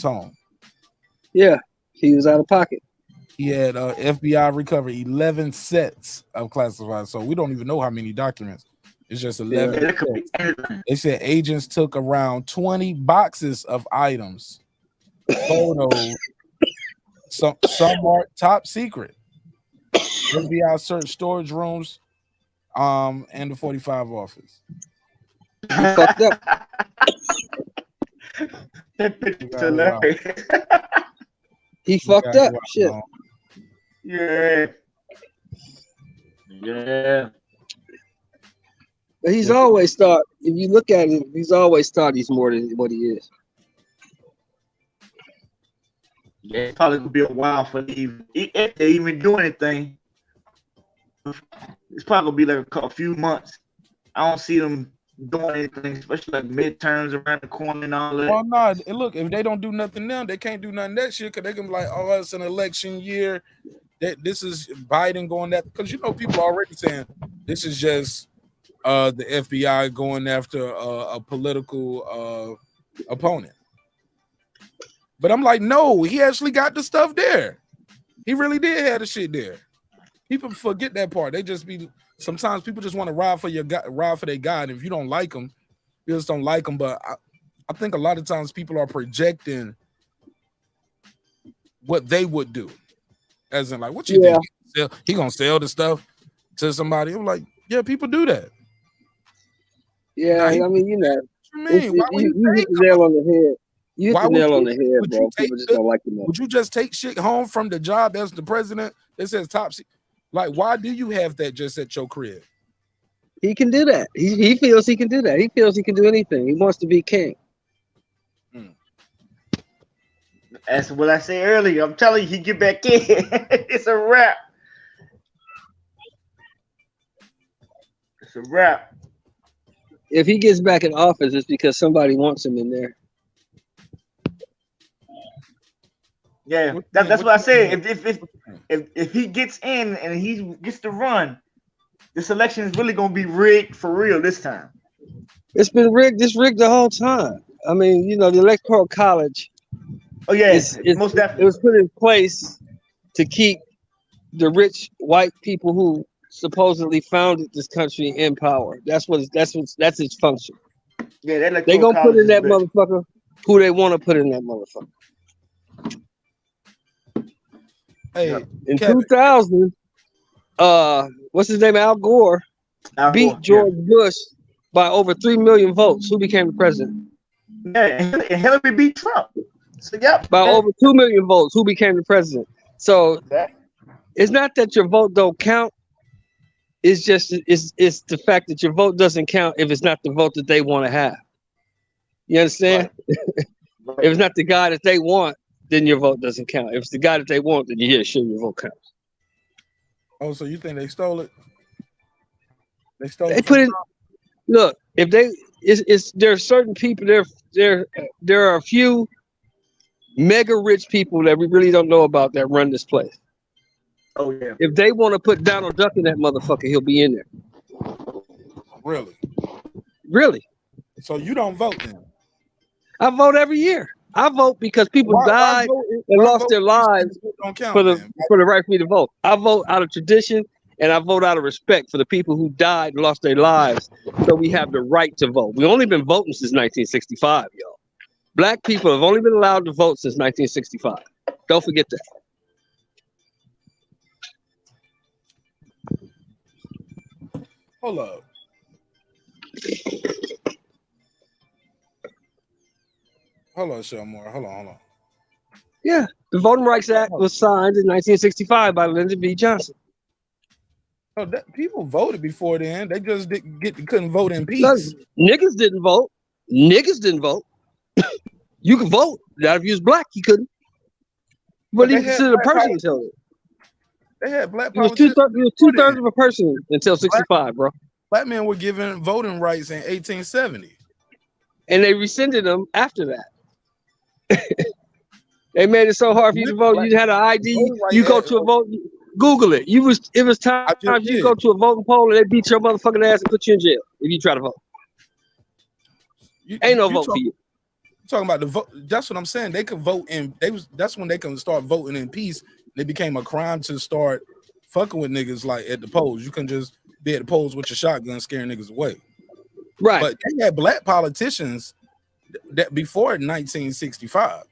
home. Yeah, he was out of pocket. He had FBI recovered 11 sets of classified, so we don't even know how many documents. It's just 11. Yeah. They said agents took around 20 boxes of items, photos. Some are top secret. FBI searched storage rooms, and the 45 office. He fucked up. That picture's hilarious. He fucked up. Shit. Yeah. Yeah. But he's always thought, if you look at it, he's always thought he's more than what he is. Yeah, it's probably gonna be a while for if they even do anything. It's probably gonna be like a few months. I don't see them doing anything, especially like midterms around the corner and all that. Well, no, look, if they don't do nothing now, they can't do nothing next year because they can be like, oh, it's an election year. That this is Biden going that because people are already saying this is just the FBI going after a political opponent. But I'm like, no, he actually got the stuff there. He really did have the shit there. People forget that part. They just be sometimes people just want to ride for their guy. And if you don't like them, you just don't like them. But I think a lot of times people are projecting what they would do. As in, like, what you think? He gonna sell the stuff to somebody? I'm like, yeah, people do that. Yeah, Now, I mean, what you mean? Why would you hit the nail on the head. You hit Why the would nail on you- the head, would you bro. take People just the- don't like the man. Would you just take shit home from the job as the president that says top secret? Like, why do you have that just at your crib? He can do that. He feels he can do that. He feels he can do anything. He wants to be king. That's what I said earlier. I'm telling you, he get back in. It's a wrap. It's a wrap. If he gets back in office, it's because somebody wants him in there. Yeah, that's what I said. If he gets in and he gets to run, this election is really gonna be rigged for real this time. It's been rigged. It's rigged the whole time. I mean, you know, the Electoral College. Oh yeah, It's most it definitely. was put in place to keep the rich white people who supposedly founded this country in power. That's its function. Yeah, that They Electoral gonna put in College that is rich. motherfucker who they want to put in that motherfucker. Hey, In Kevin. 2000, what's his name? Al Gore Al beat Gore, George Bush by over 3 million votes. Who became the president? Yeah, and Hillary beat Trump. So yep. By over 2 million votes. Who became the president? So it's not that your vote don't count. It's just it's the fact that your vote doesn't count if it's not the vote that they want to have. You understand? Right. If it's not the guy that they want, then your vote doesn't count. If it's the guy that they want, then yeah, sure, your vote counts. Oh, so you think they stole it? They stole They it. put in. Look, if they there are certain people there are a few mega rich people that we really don't know about that run this place. Oh yeah. If they want to put Donald Duck in that motherfucker, he'll be in there. Really? Really. So you don't vote then? I vote every year. I vote because people died and lost their lives for the right for me to vote. I vote out of tradition and I vote out of respect for the people who died and lost their lives. So we have the right to vote. We've only been voting since 1965, y'all. Black people have only been allowed to vote since 1965. Don't forget that. Hold up. Hold on, Shelmore. Hold on. Yeah, the Voting Rights Act was signed in 1965 by Lyndon B. Johnson. Oh, people voted before then. They just couldn't vote in peace. Look, niggas didn't vote. Niggas didn't vote. You could vote. Now, if you was black, you couldn't. But he considered a person until then. They had black He was politicians. two-thirds of a person until 65, bro. Black men were given voting rights in 1870. And they rescinded them after that. They made it so hard for you to vote. You had an ID. You go to a vote. Google it. It was time you go to a voting poll and they beat your motherfucking ass and put you in jail if you try to vote. Ain't no vote for you. Talking about the vote. That's what I'm saying. They could vote in. That's when they can start voting in peace. It became a crime to start fucking with niggas like at the polls. You can just be at the polls with your shotgun scaring niggas away. Right. But they had black politicians that before 1965.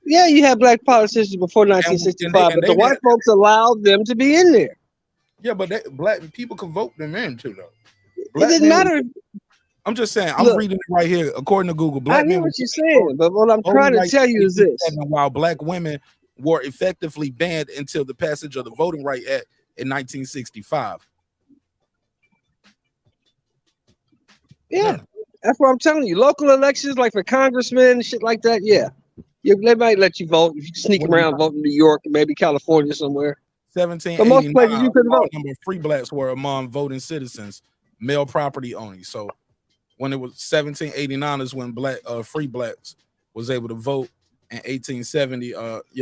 Yeah, you had black politicians before 1965, but the white folks allowed them to be in there. Yeah, but black people could vote them in too, though. It didn't matter. I'm just saying. I'm reading it right here. According to Google, black men. I hear what you're saying, but what I'm trying to tell you is this: while black women were effectively banned until the passage of the Voting Rights Act in 1965. Yeah, that's what I'm telling you. Local elections, like for congressmen and shit like that, yeah. They might let you vote if you sneak around, vote in New York and maybe California somewhere. 1789. But most places you couldn't vote. Number of free blacks were among voting citizens, male property only. So when it was 1789 is when free blacks was able to vote. In 1870,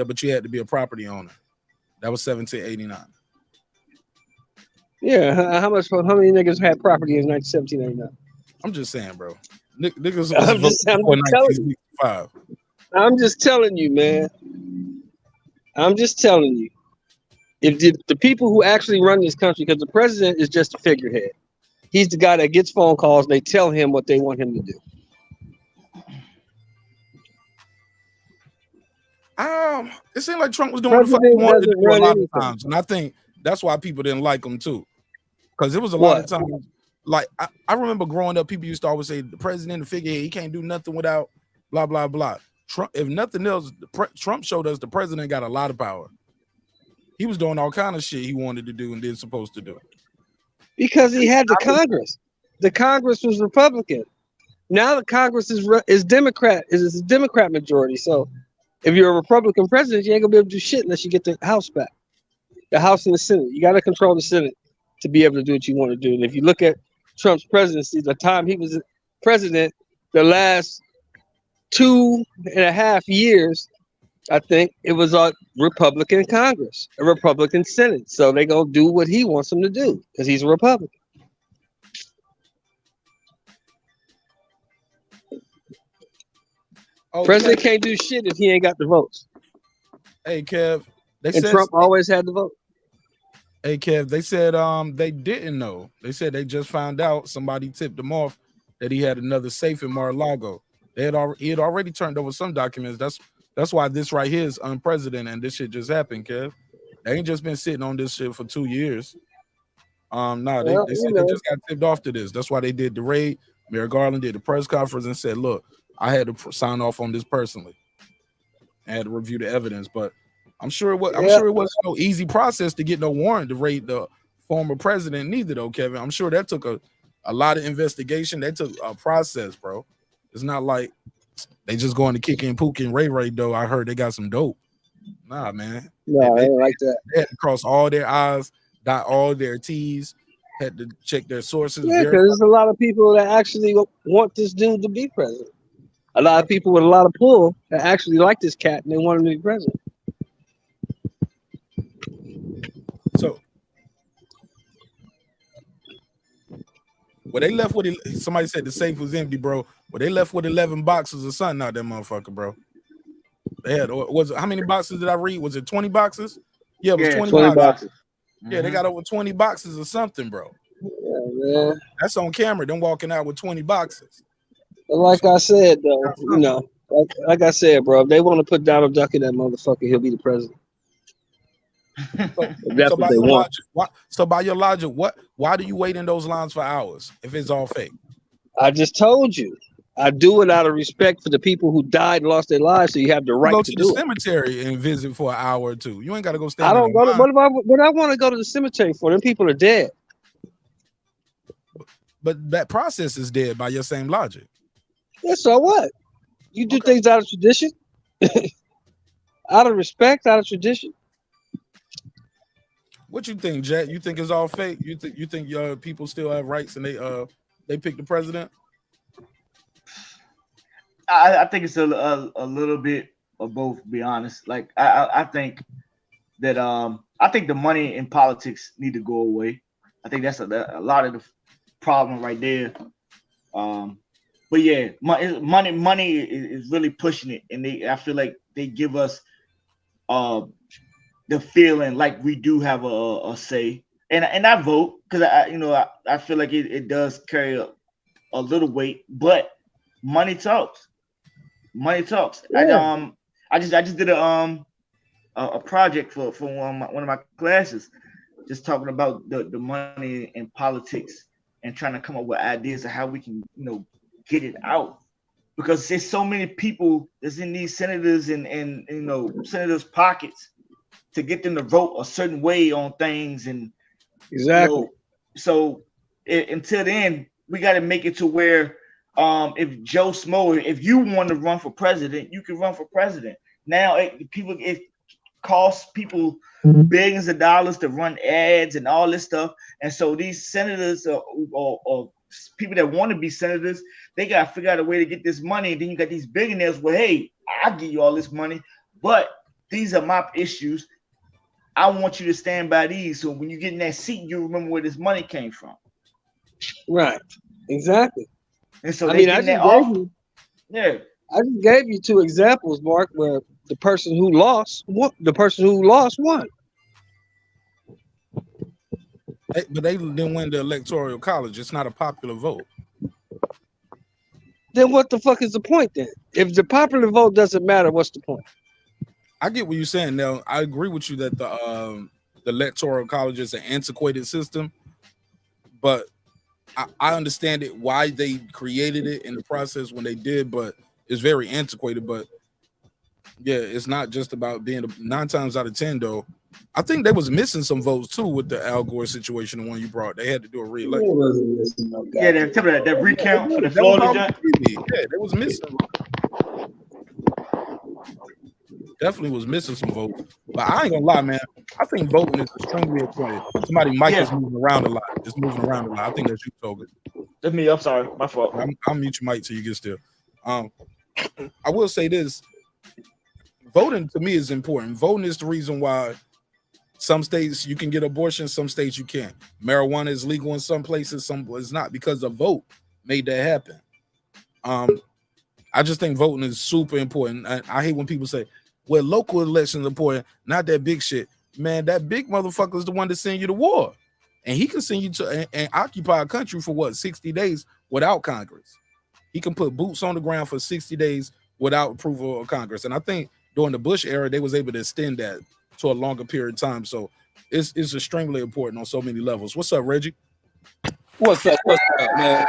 but you had to be a property owner. That was 1789. Yeah, how many niggas had property in 1789? I'm just saying, bro. Niggas I'm just telling you, man. I'm just telling you. If the people who actually run this country, because the president is just a figurehead. He's the guy that gets phone calls and they tell him what they want him to do. It seemed like Trump was doing what the fuck he wanted to do a lot of times, and I think that's why people didn't like him too, because it was a lot of times. Like I remember growing up, people used to always say the president, the figurehead, he can't do nothing without blah blah blah. Trump, if nothing else, Trump showed us the president got a lot of power. He was doing all kind of shit he wanted to do and didn't supposed to do. Because he had the Congress. The Congress was Republican. Now the Congress is Democrat. Is a Democrat majority. So if you're a Republican president, you ain't gonna be able to do shit unless you get the House back. The House and the Senate. You got to control the Senate to be able to do what you want to do. And if you look at Trump's presidency, the time he was president, the last 2.5 years, I think it was a Republican Congress, a Republican Senate. So they gonna do what he wants them to do because he's a Republican. President can't do shit if he ain't got the votes. Hey Kev, Trump always had the vote. Hey Kev, they said they didn't know. They said they just found out, somebody tipped them off that he had another safe in Mar-a-Lago. He had already turned over some documents. That's why this right here is unprecedented and this shit just happened, Kev. They ain't just been sitting on this shit for 2 years. They said they just got tipped off to this. That's why they did the raid. Merrick Garland did the press conference and said, look, I had to sign off on this personally. I had to review the evidence, but I'm sure it was no easy process to get no warrant to raid the former president neither, though, Kevin. I'm sure that took a lot of investigation. That took a process, bro. It's not like they just going to kick in Pookie and Ray though. I heard they got some dope. Nah, man. No, they ain't like that. They had to cross all their I's, dot all their T's, had to check their sources. Yeah, because there's a lot of people that actually want this dude to be president. A lot of people with a lot of pull that actually like this cat and they want him to be president. So, well, they left with somebody said the safe was empty, bro. Well, they left with 11 boxes of something out that motherfucker, bro. They had how many boxes did I read? Was it 20 boxes? Yeah, it was 20 boxes. Yeah, they got over 20 boxes or something, bro. Yeah, man. That's on camera. Them walking out with 20 boxes. But like I said, though, you know, like I said, bro, if they want to put Donald Duck in that motherfucker, he'll be the president. So by your logic, why do you wait in those lines for hours if it's all fake? I just told you. I do it out of respect for the people who died and lost their lives, so you have the right to do it. Go to the cemetery and visit for an hour or two. You ain't got to go stand. I don't go to what I want to go to the cemetery for. Them people are dead. But that process is dead by your same logic. Yeah, so what? You do things out of tradition, out of respect, out of tradition. What you think, Jack? You think it's all fake? You think people still have rights and they pick the president? I think it's a little bit of both. To be honest, like I think that I think the money in politics need to go away. I think that's a lot of the problem right there. But yeah, money is really pushing it, and I feel like they give us the feeling like we do have a say, and I vote because I feel like it does carry a little weight, but money talks. Money talks. Yeah. I just did a project for one of my classes, just talking about the money in politics and trying to come up with ideas of how we can get it out, because there's so many people that's in these senators and senators' pockets to get them to vote a certain way on things, and exactly. So until then, we got to make it to where if Joe Smo, if you want to run for president, you can run for president. Now it costs people billions of dollars to run ads and all this stuff, and so these senators or people that want to be senators, they got to figure out a way to get this money. And then you got these billionaires, well, hey, I'll give you all this money, but these are my issues. I want you to stand by these. So when you get in that seat, you remember where this money came from. Right. Exactly. And so I just gave you 2 examples, Mark, where the person who lost won. But they didn't win the electoral college. It's not a popular vote. Then what the fuck is the point then? If the popular vote doesn't matter, what's the point? I get what you're saying. Now, I agree with you that the electoral college is an antiquated system, but I understand it why they created it in the process when they did, but it's very antiquated. But Yeah, it's not just about being 9 times out of 10 though. I think they was missing some votes too with the Al Gore situation, the one you brought. They had to do a re-election. Yeah, that recount for the That was Florida all judge. Yeah, they was missing. Definitely was missing some votes. But I ain't gonna lie, man. I think voting is extremely important. Somebody mic is moving around a lot. It's moving around a lot. I think that's you, Toga. That's me. I'm sorry. My fault. I'll mute your mic till you get still. I will say this. Voting to me is important. Voting is the reason why some states you can get abortion, some states you can't. Marijuana is legal in some places, some it's not, because the vote made that happen. I just think voting is super important. I hate when people say, well, local elections are important, not that big shit. Man, that big motherfucker is the one that send you to war. And he can send you to and occupy a country for what, 60 days without Congress. He can put boots on the ground for 60 days without approval of Congress. And I think during the Bush era, they was able to extend that to a longer period of time. So it's extremely important on so many levels. What's up, Reggie? What's up, man?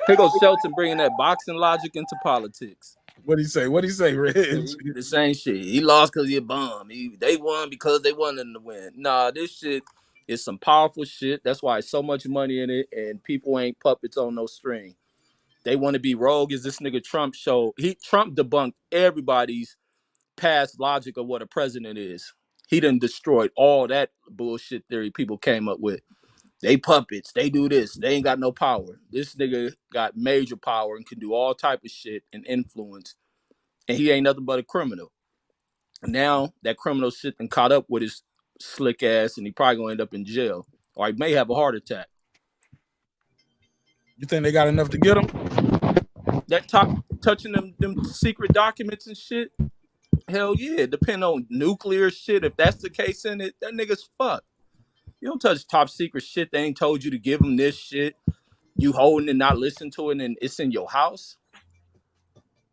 Here goes Shelton bringing that boxing logic into politics. What'd he say, Reg? The same shit. He lost because he a bum. They won because they wanted him to win. Nah, this shit is some powerful shit. That's why it's so much money in it, and people ain't puppets on no string. They want to be rogue, as this nigga Trump showed. Trump debunked everybody's past logic of what a president is. He done destroyed all that bullshit theory people came up with. They puppets. They do this. They ain't got no power. This nigga got major power and can do all type of shit and influence. And he ain't nothing but a criminal. Now that criminal shit and caught up with his slick ass, and he probably gonna end up in jail, or he may have a heart attack. You think they got enough to get him? That touching them secret documents and shit. Hell yeah, depending on nuclear shit. If that's the case in it, that nigga's fucked. You don't touch top secret shit. They ain't told you to give them this shit. You holding and not listen to it, and it's in your house.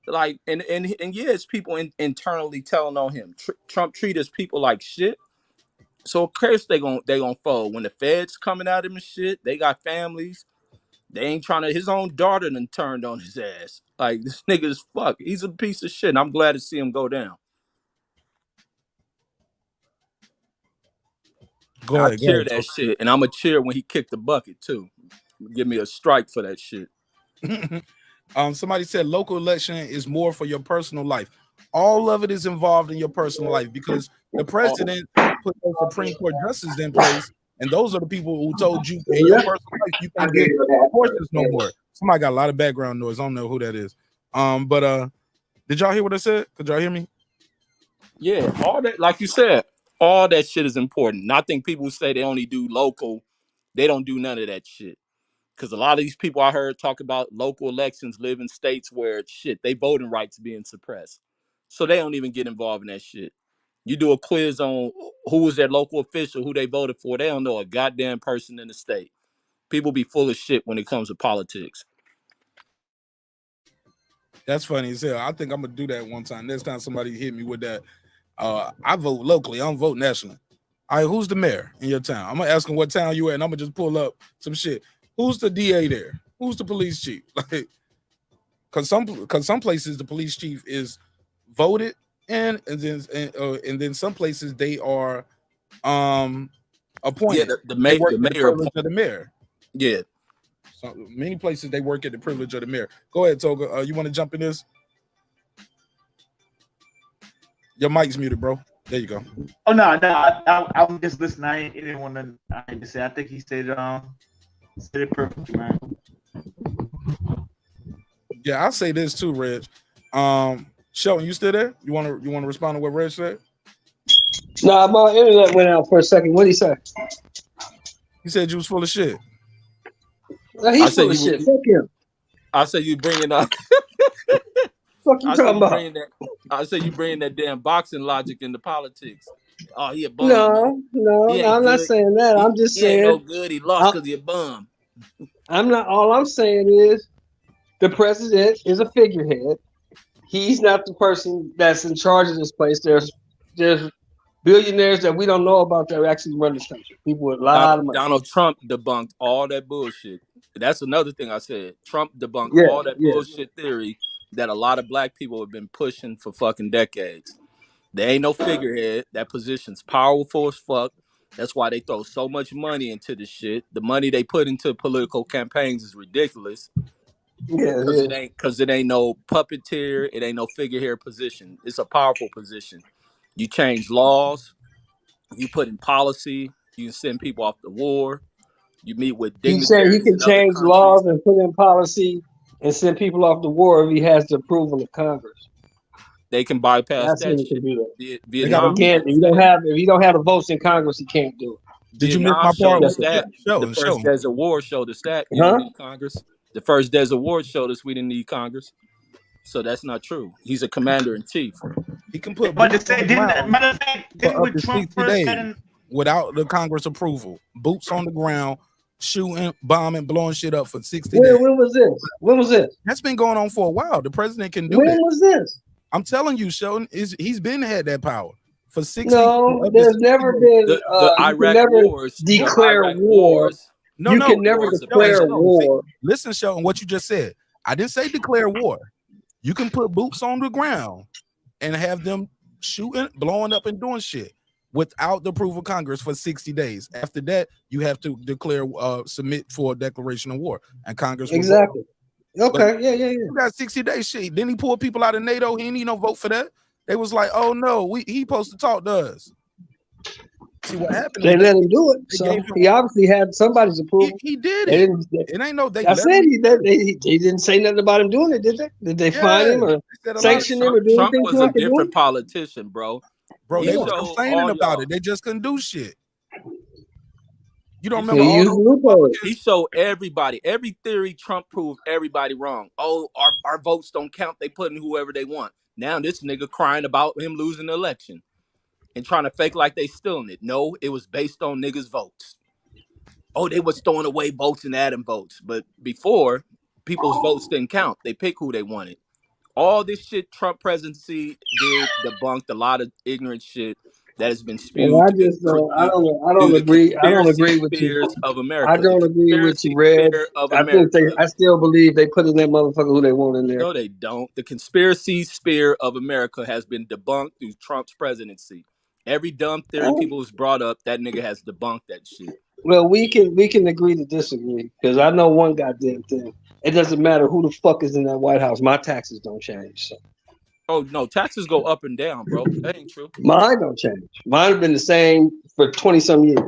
Like, and yeah, it's people internally telling on him. Trump treat his people like shit. So of course they gonna fold. When the feds coming at him and shit, they got families. They ain't trying to. His own daughter done turned on his ass. Like, this nigga is fuck. He's a piece of shit. And I'm glad to see him go down. I cheer that shit, and I'm a cheer when he kicked the bucket too. Give me a strike for that shit. Somebody said local election is more for your personal life. All of it is involved in your personal life because the president put those Supreme Court justices in place, and those are the people who told you in your personal life you can't get abortions no more. Somebody got a lot of background noise. I don't know who that is. But did y'all hear what I said? Could y'all hear me? Yeah, all that, like you said, all that shit is important. And I think people who say they only do local, they don't do none of that shit. Because a lot of these people I heard talk about local elections live in states where shit, they voting rights being suppressed. So they don't even get involved in that shit. You do a quiz on who was their local official, who they voted for. They don't know a goddamn person in the state. People be full of shit when it comes to politics. That's funny as hell. I think I'm gonna do that one time. Next time somebody hit me with that, I vote locally. I don't vote nationally. All right, who's the mayor in your town? I'm gonna ask them what town you at, and I'm gonna just pull up some shit. Who's the DA there? Who's the police chief? Like, cause some places the police chief is voted and then some places they are appointed. Yeah, the mayor of the mayor. Yeah. So many places they work at the privilege of the mayor. Go ahead, Toga. You want to jump in this? Your mic's muted, bro. There you go. Oh no, I was just listening. I didn't want to say. I think he said it perfectly, man. Yeah, I'll say this too, Reg. Shelton, you still there? You want to respond to what Reg said? Nah, my internet went out for a second. What did he say? He said you was full of shit. No, he's full of shit. Fuck him. I say you bringing up. Fuck you talking about? I say you bringing that damn boxing logic into politics. Oh, he a bum. No, I'm not saying that. I'm just saying he ain't no good. He lost because he a bum. I'm not. All I'm saying is the president is a figurehead. He's not the person that's in charge of this place. There's billionaires that we don't know about that actually run this country. People with a lot of money. Donald Trump debunked all that bullshit. That's another thing I said. Trump debunked all that bullshit theory that a lot of black people have been pushing for fucking decades. There ain't no figurehead. That position's powerful as fuck. That's why they throw so much money into this shit. The money they put into political campaigns is ridiculous. Yeah, Because it ain't no puppeteer. It ain't no figurehead position. It's a powerful position. You change laws. You put in policy. You can send people off to war. You meet with He said he dignitaries can in other change countries. laws and put in policy and send people off to war if he has the approval of Congress. They can bypass That's when that he can shit. do that. Vietnam He can't. showed us that. If you don't have the votes in Congress, he can't do it. Did you miss Vietnam my part showed with us that. show? The first Desert War showed us that. You Huh? don't need Congress. The first Desert War showed us we didn't need Congress. So that's not true. He's a commander in chief. He can put But boots on the ground matter of fact, for up when to Trump 60 first days got in, without the Congress approval. Boots on the ground, shooting, bombing, blowing shit up for 60 When days. was this? When was this? That's been going on for a while. The president can do When that. was this? I'm telling you, Sheldon, he's been had that power for 60. No, up to there's 60 never days. been. The You can Iraq never wars. declare The Iraq war. wars. No, You no, can never wars declare Sheldon, war. listen, Sheldon, what you just said. I didn't say declare war. You can put boots on the ground and have them shooting, blowing up, and doing shit without the approval of Congress for 60 days. After that, you have to declare, submit for a declaration of war, and Congress will Exactly. vote. Okay. But Yeah. you got 60 days shit. Then he pulled people out of NATO. He didn't need no vote for that. They was like, oh no, he supposed to talk to us. See what happened? They is let him do it. they So gave him- he obviously had somebody's approval. he did They it. didn't. It ain't no. They I let said him- they didn't say nothing about him doing it, did they? Did they fine him or they said a lot sanction of- him or do Trump anything was to a him for doing different it? politician, bro. Bro, He they was showed complaining all about y'all. it. They just couldn't do shit. You don't He remember He all used those loopholes. He showed everybody, every theory Trump proved everybody wrong. Oh, our votes don't count. They put in whoever they want. Now this nigga crying about him losing the election and trying to fake like they stealing it. No, it was based on niggas' votes. Oh, they was throwing away votes and adding votes. But before, people's votes didn't count. They pick who they wanted. All this shit Trump presidency did debunked a lot of ignorant shit that has been Well, spewed I through just I don't the agree. I don't conspiracy agree with you. spheres of America. I don't agree with you, Red. Of I think America. I still believe they put in that motherfucker who they want in there. No, they don't. The conspiracy sphere of America has been debunked through Trump's presidency. Every dumb theory people has brought up, that nigga has debunked that shit. Well, we can agree to disagree because I know one goddamn thing. It doesn't matter who the fuck is in that White House. My taxes don't change. So. Oh no, taxes go up and down, bro. That ain't true. Mine don't change. Mine have been the same for 20-some years,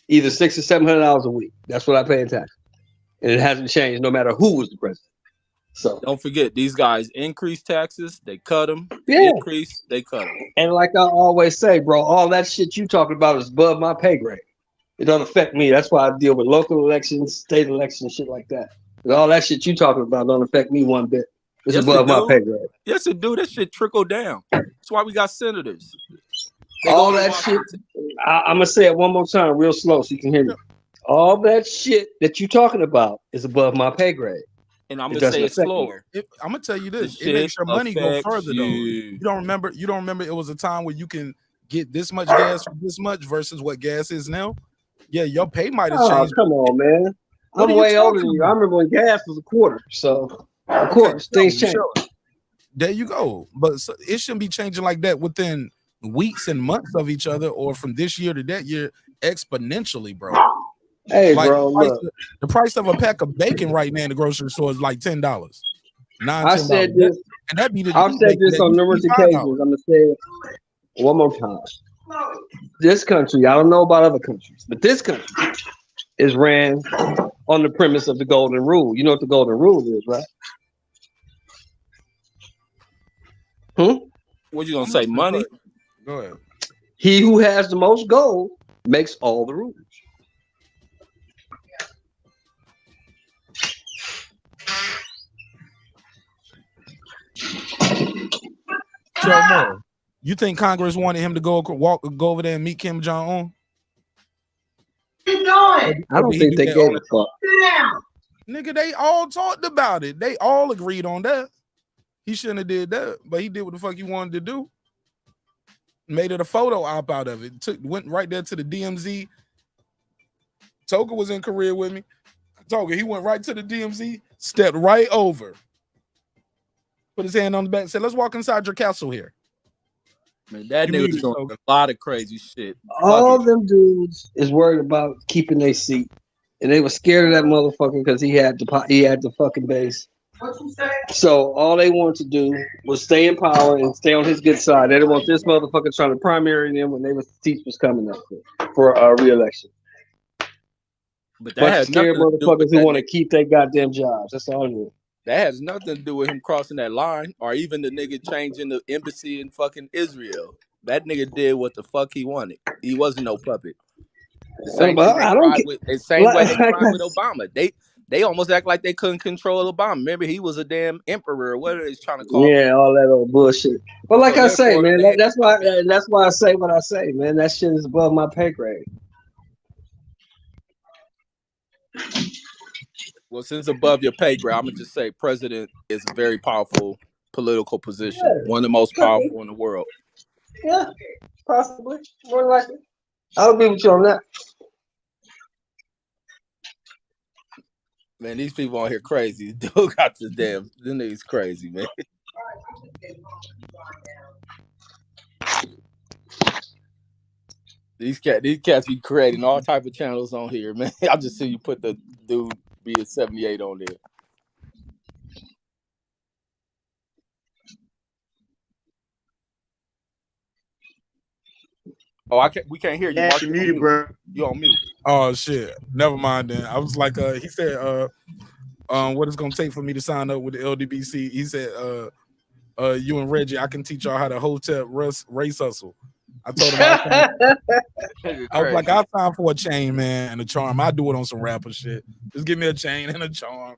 either $600 or $700 a week. That's what I pay in tax, and it hasn't changed no matter who was the president. So don't forget, these guys increase taxes, they cut them. Yeah. Increase, they cut them. And like I always say, bro, all that shit you talking about is above my pay grade. It don't affect me. That's why I deal with local elections, state elections, shit like that. But all that shit you talking about don't affect me one bit. It's Yes, above it my do. pay grade. Yes, it do. That shit trickle down. That's why we got senators. They All go to that shit. Washington. I'm gonna say it one more time, real slow, so you can hear me. All that shit that you talking about is above my pay grade. And I'm It gonna doesn't say it affect me. slower. I'm gonna tell you this. The It makes shit your money go affects further though. You don't remember it was a time where you can get this much gas for this much versus what gas is now. Yeah, your pay might have Oh, changed. come on, man. What I'm are you way older than talking you. I about? remember when gas was a quarter. So of Okay, course things change. sure. There you go. But it shouldn't be changing like that within weeks and months of each other, or from this year to that year exponentially, bro. Hey, Like bro, look. the price of a pack of bacon right now in the grocery store is like $10. I said this. And that'd be the I've said this on numerous occasions. $5. I'm gonna say it one more time. This country, I don't know about other countries, but this country is ran on the premise of the golden rule. You know what the golden rule is, right? What you gonna say? Money? Go ahead. He who has the most gold makes all the rules. So, you think Congress wanted him to go over there and meet Kim Jong-un? I don't think they gave a fuck. Nigga, they all talked about it. They all agreed on that. He shouldn't have did that, but he did what the fuck he wanted to do. Made it a photo op out of it. Went right there to the DMZ. Toga was in Korea with me. Toga, he went right to the DMZ, stepped right over. put his hand on the back and said, let's walk inside your castle here. Man, that You nigga's muted, doing so. a lot of crazy shit. All them dudes is worried about keeping their seat, and they were scared of that motherfucker because he had the fucking base. So all they wanted to do was stay in power and stay on his good side. They didn't want this motherfucker trying to primary them when seats was coming up for a re-election. But that Bunch of has scared nothing to do with motherfuckers who that want to nigga. keep their goddamn jobs. That's all it is. That has nothing to do with him crossing that line, or even the nigga changing the embassy in fucking Israel. That nigga did what the fuck he wanted. He wasn't no puppet. The same Well, thing they I don't tried care. with the same way they Like tried with Obama. They almost act like they couldn't control Obama. Remember, he was a damn emperor, or whatever they're trying to call him. Yeah, all that old bullshit. But like So I say, therefore, man, they that's why I say what I say, man. That shit is above my pay grade. well, since above your pay grade, I'm gonna just say president is a very powerful political position, Yeah, one of the most could be. powerful in the world. Yeah, possibly. More than likely. I'll agree with you on that. Man, these people on here crazy. Dude got the damn. This nigga's crazy, man. These cats be creating all type of channels on here, man. I just see you put the dude be a 78 on there. Oh, we can't hear you. Yeah, Mark, you you on muted, mute. bro. You on mute. Oh shit. Never mind then. I was like, he said, what it's gonna take for me to sign up with the LDBC. He said, you and Reggie, I can teach y'all how to hotel race hustle. I told him I was like, I'll sign for a chain, man, and a charm. I'll do it on some rapper shit. Just give me a chain and a charm.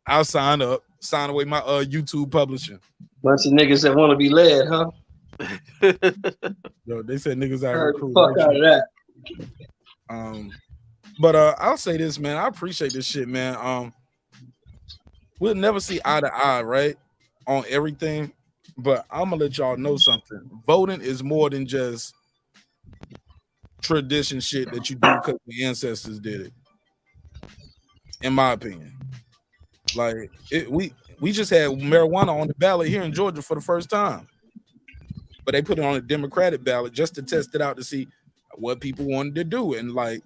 I'll sign up, sign away my YouTube publishing. Bunch of niggas that want to be led, huh? Yo, they said niggas out here Heard the recruiting. fuck out of that. But I'll say this, man. I appreciate this shit, man. We'll never see eye to eye, right, on everything. But I'm gonna let y'all know something. Voting is more than just tradition shit that you do because the ancestors did it. In my opinion, like we just had marijuana on the ballot here in Georgia for the first time, but they put it on a Democratic ballot just to test it out to see what people wanted to do. And like,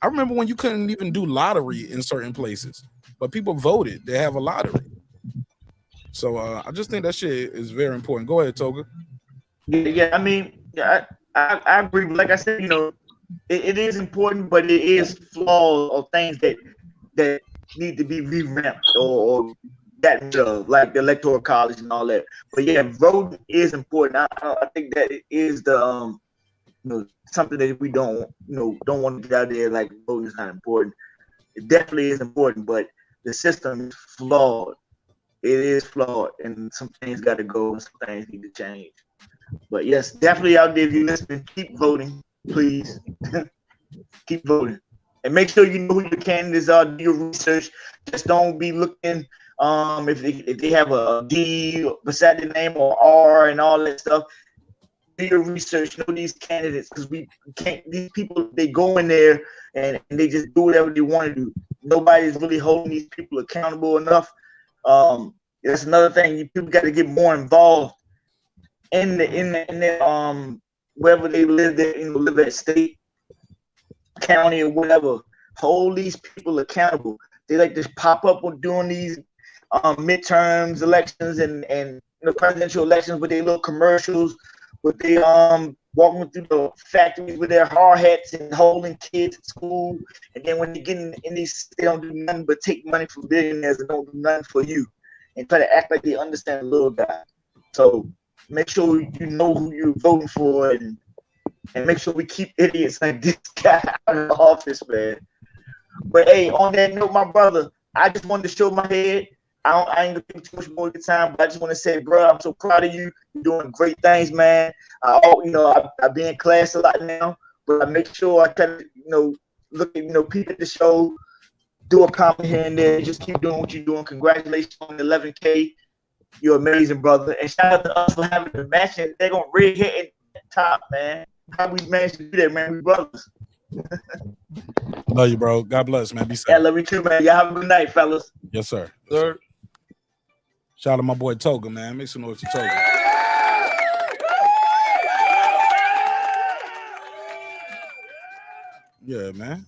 I remember when you couldn't even do lottery in certain places, but people voted. They have a lottery. So I just think that shit is very important. Go ahead, Toga. Yeah. I mean, I agree. Like I said, it is important, but it is flaws or things that need to be revamped or that like the electoral college and all that. But yeah, voting is important. I think that it is the something that we don't want to get out there like voting is not important. It definitely is important, but the system is flawed. It is flawed, and some things got to go, and some things need to change. But yes, definitely out there, if you're listening, keep voting, please. Keep voting, and make sure you know who your candidates are. Do your research. Just don't be looking if they have a D beside the name or R and all that stuff. Do your research. Know these candidates, because we can't. These people, they go in there and they just do whatever they want to do. Nobody's really holding these people accountable enough. That's another thing. People got to get more involved in the wherever they live, live at state, county, or whatever. Hold these people accountable. They like to pop up on doing these midterms elections and presidential elections with their little commercials, with they walking through the factories with their hard hats and holding kids at school, and then when they get in these, they don't do nothing but take money from billionaires and don't do nothing for you, and try to act like they understand the little guy. So make sure you know who you're voting for, and make sure we keep idiots like this guy out of the office, man. But hey, on that note, my brother, I just wanted to show my head. I ain't gonna take too much more of your time, but I just want to say, bro, I'm so proud of you. You're doing great things, man. I be in class a lot now, but I make sure I try to, look at, people at the show, do a comment here and there. Just keep doing what you're doing. Congratulations on the 11K. You're amazing, brother. And shout out to us for having the match. And they're gonna rig hit at the top, man. How we managed to do that, man? We brothers. Love you, bro. God bless, man. Be safe. Yeah, love you too, man. Y'all have a good night, fellas. Yes, sir. Sir. Shout out to my boy Toga, man. Make some noise to Toga. Yeah, man.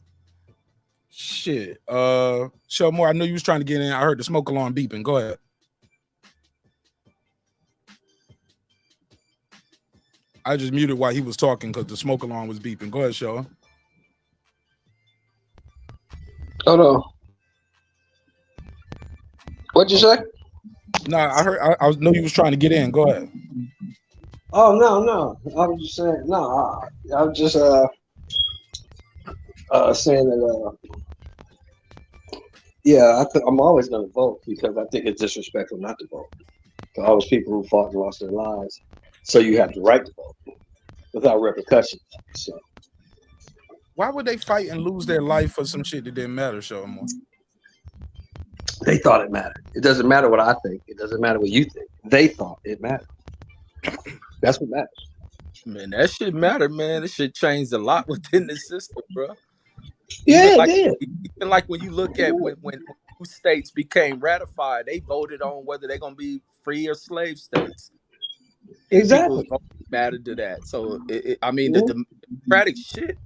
Shit. Show more. I knew you was trying to get in. I heard the smoke alarm beeping. Go ahead. I just muted while he was talking because the smoke alarm was beeping. Go ahead, Show. Hold on. What'd you say? No, I heard. I know you was trying to get in. Go ahead. Oh no. I was just saying no. I was just saying that yeah, I'm always gonna vote because I think it's disrespectful not to vote. For all those people who fought and lost their lives, so you have the right to vote without repercussions. So Why would they fight and lose their life for some shit that didn't matter, Show more? they thought it mattered. It doesn't matter what I think. It doesn't matter what you think. They thought it mattered. That's what matters. Man, that shit matter, man. This shit changed a lot within the system, bro. Yeah, Even it did. even like when you look at when two states became ratified, they voted on whether they're gonna be free or slave states. Exactly. People mattered to that. So I mean, the democratic shit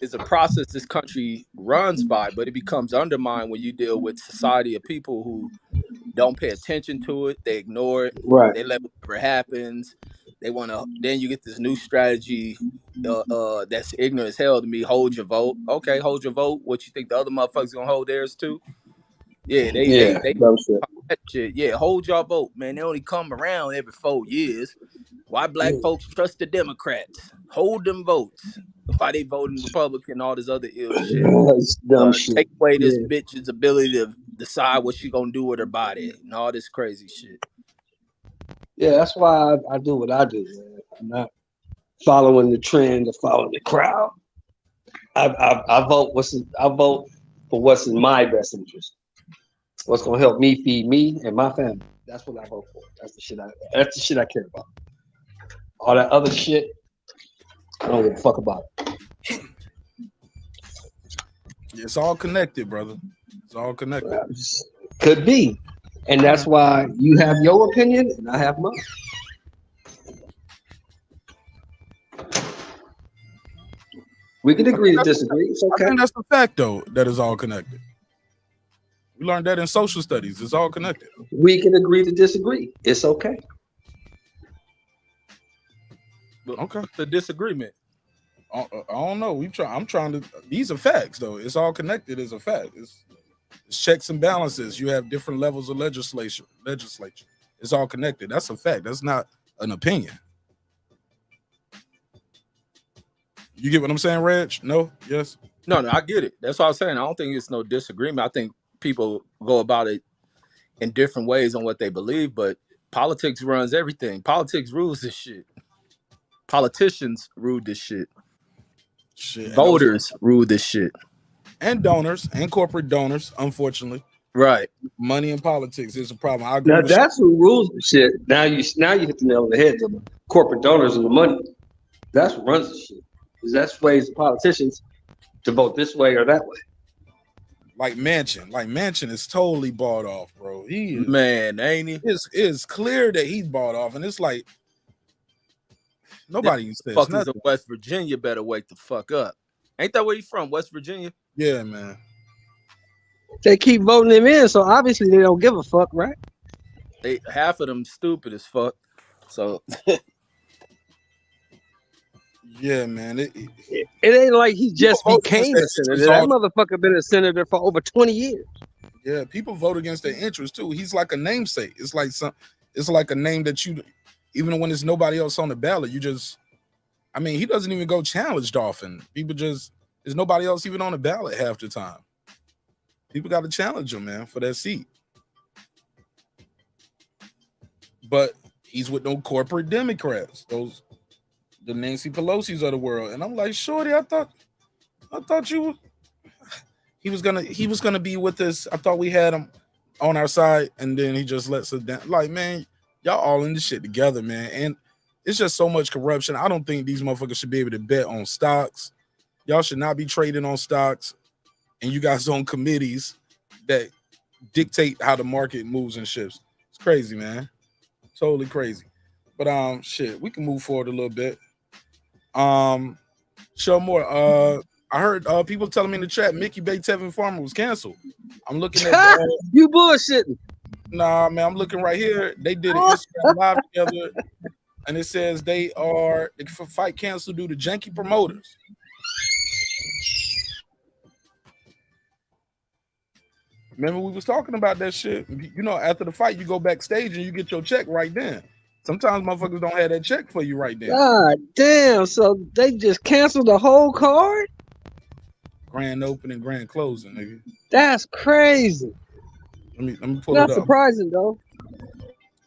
is a process this country runs by, but it becomes undermined when you deal with society of people who don't pay attention to it. They ignore it. Right. They let whatever happens. They want to. Then you get this new strategy that's ignorant as hell to me. Hold your vote. Okay, hold your vote. What you think the other motherfuckers gonna hold theirs too? Yeah, they that shit. Yeah, hold your vote, man. They only come around every 4 years. Why black folks trust the Democrats? Hold them votes. Why they voting Republican? All this other ill shit. Dumb shit. Take away this bitch's ability to decide what she gonna do with her body and all this crazy shit. Yeah, that's why I do what I do, man. I'm not following the trend or following the crowd. I vote for what's in my best interest. What's gonna help me feed me and my family. That's what I vote for. That's the shit I care about. All that other shit, I don't give a fuck about it. It's all connected, brother. It's all connected. Could be. And that's why you have your opinion and I have mine. We can agree to disagree. It's okay. I think that's the fact, though, that is all connected. We learned that in social studies. It's all connected. We can agree to disagree. It's okay. Okay. The disagreement. I don't know. I'm trying to. These are facts, though. It's all connected. It's a fact. It's checks and balances. You have different levels of legislature. It's all connected. That's a fact. That's not an opinion. You get what I'm saying, Reg? No? Yes? No, I get it. That's what I was saying. I don't think it's no disagreement. I think people go about it in different ways on what they believe, but politics runs everything. Politics rules this shit. Politicians rule this shit. Voters rule this shit. And donors and corporate donors, unfortunately. Right. Money in politics is a problem. I agree now with that's who rules the shit. Now you hit the nail on the head. The corporate donors and the money. That's what runs the shit. Because that sways the politicians to vote this way or that way. Like Manchin is totally bought off, bro. He is, man, ain't he? It's clear that he's bought off, and it's like nobody says fuckers nothing. in West Virginia better wake the fuck up. Ain't that where you from? West Virginia? Yeah, man. They keep voting him in, so obviously they don't give a fuck, right? Half of them stupid as fuck. So yeah, man. It ain't like he just became a senator. That motherfucker been a senator for over 20 years. Yeah, people vote against their interests too. He's like a namesake. It's like a name that you, even when there's nobody else on the ballot, he doesn't even go challenged often. There's nobody else even on the ballot half the time. People got to challenge him, man, for that seat. But he's with no corporate Democrats, the Nancy Pelosi's of the world. And I'm like, shorty, I thought you he was gonna be with us. I thought we had him on our side, and then he just lets us down. Like, man, y'all all in this shit together, man. And it's just so much corruption. I don't think these motherfuckers should be able to bet on stocks. Y'all should not be trading on stocks. And you guys on committees that dictate how the market moves and shifts. It's crazy, man. Totally crazy. But shit, we can move forward a little bit. Show more. I heard people telling me in the chat Mickey Bay Tevin Farmer was canceled. I'm looking at You bullshitting. nah, man. I'm looking right here. They did an Instagram live together, and it says the fight canceled due to janky promoters. Remember we was talking about that shit. You know, after the fight, you go backstage and you get your check right then. Sometimes motherfuckers don't have that check for you right then. God damn! So they just canceled the whole card? Grand opening, grand closing, nigga. That's crazy. Let me pull Not it up. surprising though.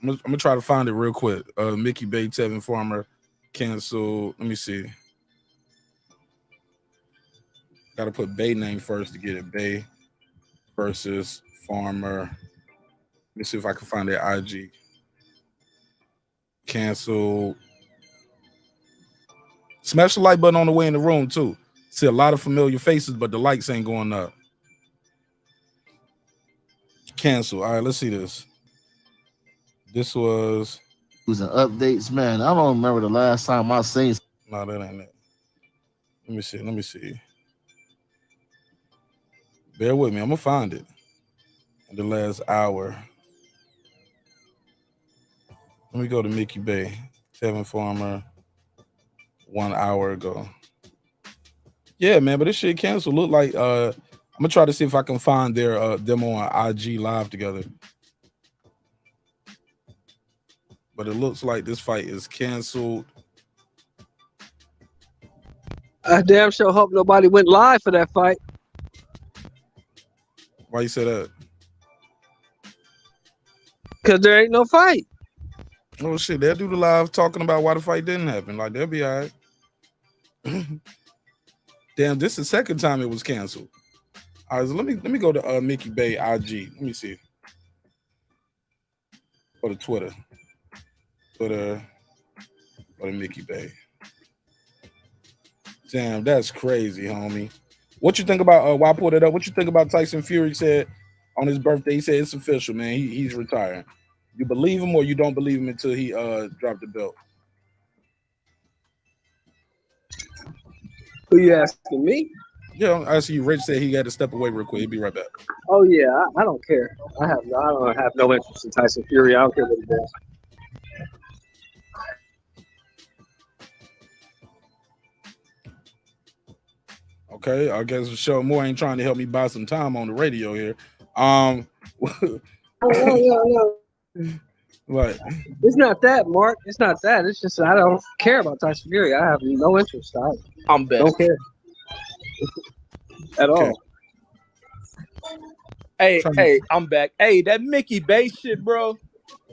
I'm gonna try to find it real quick. Mickey Bay Tevin Farmer canceled. Let me see. Got to put Bay name first to get it. Bay versus Farmer. Let me see if I can find their IG. Cancel. Smash the like button on the way in the room too. See a lot of familiar faces, but the likes ain't going up. Cancel. All right, let's see this. This was Using updates, man. I don't remember the last time I seen. no, that ain't it. Let me see. Bear with me. I'm gonna find it in the last hour. Let me go to Mickey Bay, Tevin Farmer, 1 hour ago. Yeah, man, but this shit canceled. Look like I'm gonna try to see if I can find their demo on IG live together. But it looks like this fight is canceled. I damn sure hope nobody went live for that fight. Why you say that? Cause there ain't no fight. Oh shit, they'll do the live talking about why the fight didn't happen. Like they'll be all right. Damn, this is the second time it was canceled. All right, so let me go to Mickey Bay IG. Let me see. Go to Twitter. Go to Mickey Bay. Damn, that's crazy, homie. What you think about while I pulled it up? What you think about Tyson Fury said on his birthday? He said it's official, man. He's retiring. You believe him or you don't believe him until he dropped the belt? Who you asking me? Yeah, I see you. Rich said he had to step away real quick. He'll be right back. Oh yeah, I don't care. I don't have no interest in Tyson Fury. I don't care what he does. Okay, I guess Show Moore ain't trying to help me buy some time on the radio here. No. What? It's not that, Mark. It's not that. It's just I don't care about Tyson Fury. I have no interest. I'm back. Don't care at all. Hey, I'm back. Hey, that Mickey Bay shit, bro.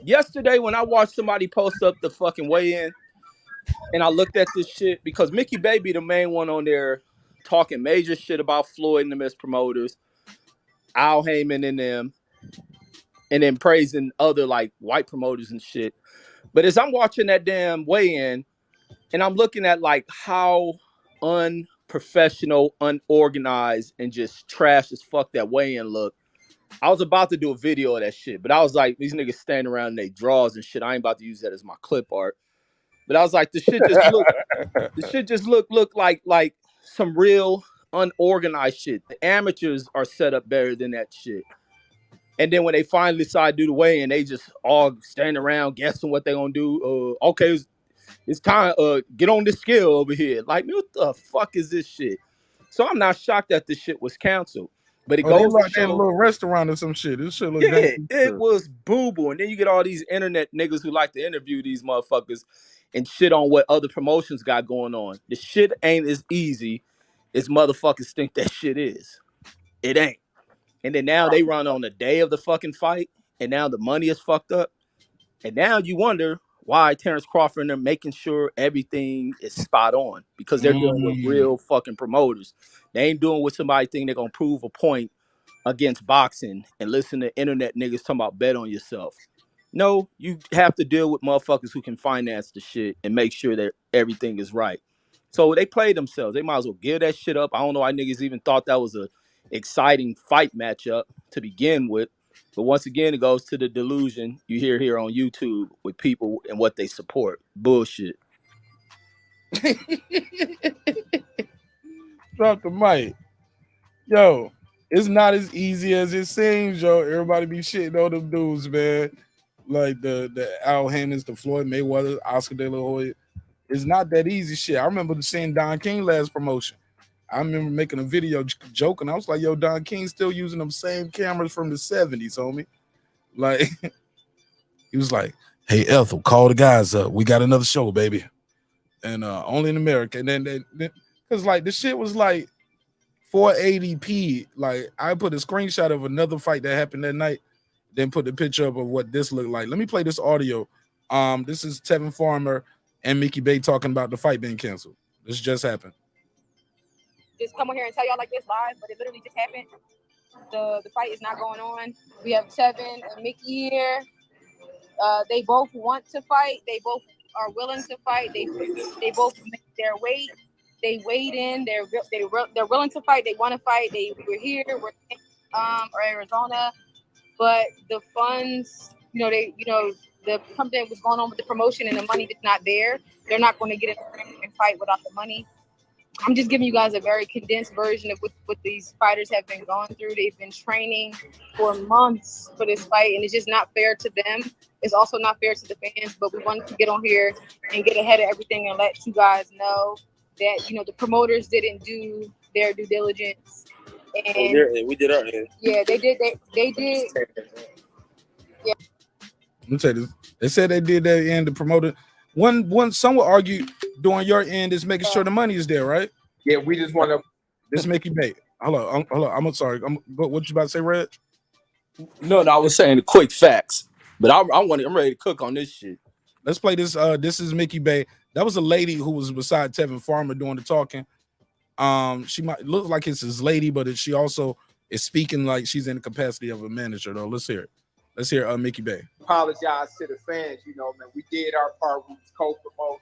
Yesterday when I watched somebody post up the fucking weigh-in, and I looked at this shit because Mickey Bay be the main one on there talking major shit about Floyd and the Miss promoters, Al Heyman and them, and then praising other like white promoters and shit. But as I'm watching that damn weigh-in, and I'm looking at like how unprofessional, unorganized, and just trash as fuck that weigh-in look, I was about to do a video of that shit, but I was like, these niggas standing around in their drawers and shit. I ain't about to use that as my clip art. But I was like, the shit just look like some real unorganized shit. The amateurs are set up better than that shit. And then when they finally decide to do the weigh-in, they just all stand around guessing what they gonna do. Okay, it's time. Get on this scale over here. Like, what the fuck is this shit? So I'm not shocked that this shit was canceled. But it goes like to in a show, little restaurant or some shit. This shit look it was boo-boo. And then you get all these internet niggas who like to interview these motherfuckers and shit on what other promotions got going on. The shit ain't as easy as motherfuckers think that shit is. It ain't. And then now they run on the day of the fucking fight, and now the money is fucked up. And now you wonder why Terrence Crawford and they're making sure everything is spot on, because they're dealing with real fucking promoters. They ain't doing with somebody think they're gonna prove a point against boxing and listen to internet niggas talking about bet on yourself. No, you have to deal with motherfuckers who can finance the shit and make sure that everything is right. So they play themselves. They might as well give that shit up. I don't know why niggas even thought that was a exciting fight matchup to begin with. But once again, it goes to the delusion you hear here on YouTube with people and what they support. Bullshit. Drop the mic. Yo, it's not as easy as it seems, yo. Everybody be shitting on them dudes, man. Like the Al Hammons, the Floyd Mayweather, Oscar De La Hoya. It's not that easy shit. I remember seeing Don King last promotion. I remember making a video joking. I was like, yo, Don King's still using them same cameras from the 70s, homie. Like, he was like, hey, Ethel, call the guys up. We got another show, baby. And only in America. And then because like the shit was like 480p. Like, I put a screenshot of another fight that happened that night, then put the picture up of what this looked like. Let me play this audio. This is Tevin Farmer and Mickey Bay talking about the fight being canceled. This just happened. Just come on here and tell y'all like this live, but it literally just happened. The fight is not going on. We have Tevin and Mickey here. They both want to fight. They both are willing to fight. They both make their weight. They weighed in. They're willing to fight. They want to fight. We're here. We're in Arizona, but the funds, something was going on with the promotion and the money is not there. They're not going to get in the ring and fight without the money. I'm just giving you guys a very condensed version of what these fighters have been going through. They've been training for months for this fight, and it's just not fair to them. It's also not fair to the fans, but we wanted to get on here and get ahead of everything and let you guys know that, the promoters didn't do their due diligence. And we did our end. Yeah, they did. They did. Yeah. Let me tell you this. They said they did that end. The promoter. One some would argue doing your end is making sure the money is there, right? Yeah, we just want to. This Mickey Bay. Hello. I'm sorry. What you about to say, Reg? No, I was saying the quick facts, but I'm ready to cook on this shit. Let's play this. This is Mickey Bay. That was a lady who was beside Tevin Farmer doing the talking. She might look like it's his lady, but she also is speaking like she's in the capacity of a manager, though. Let's hear it. Let's hear Mickey Bay. Apologize to the fans, man. We did our part. We was co-promoting.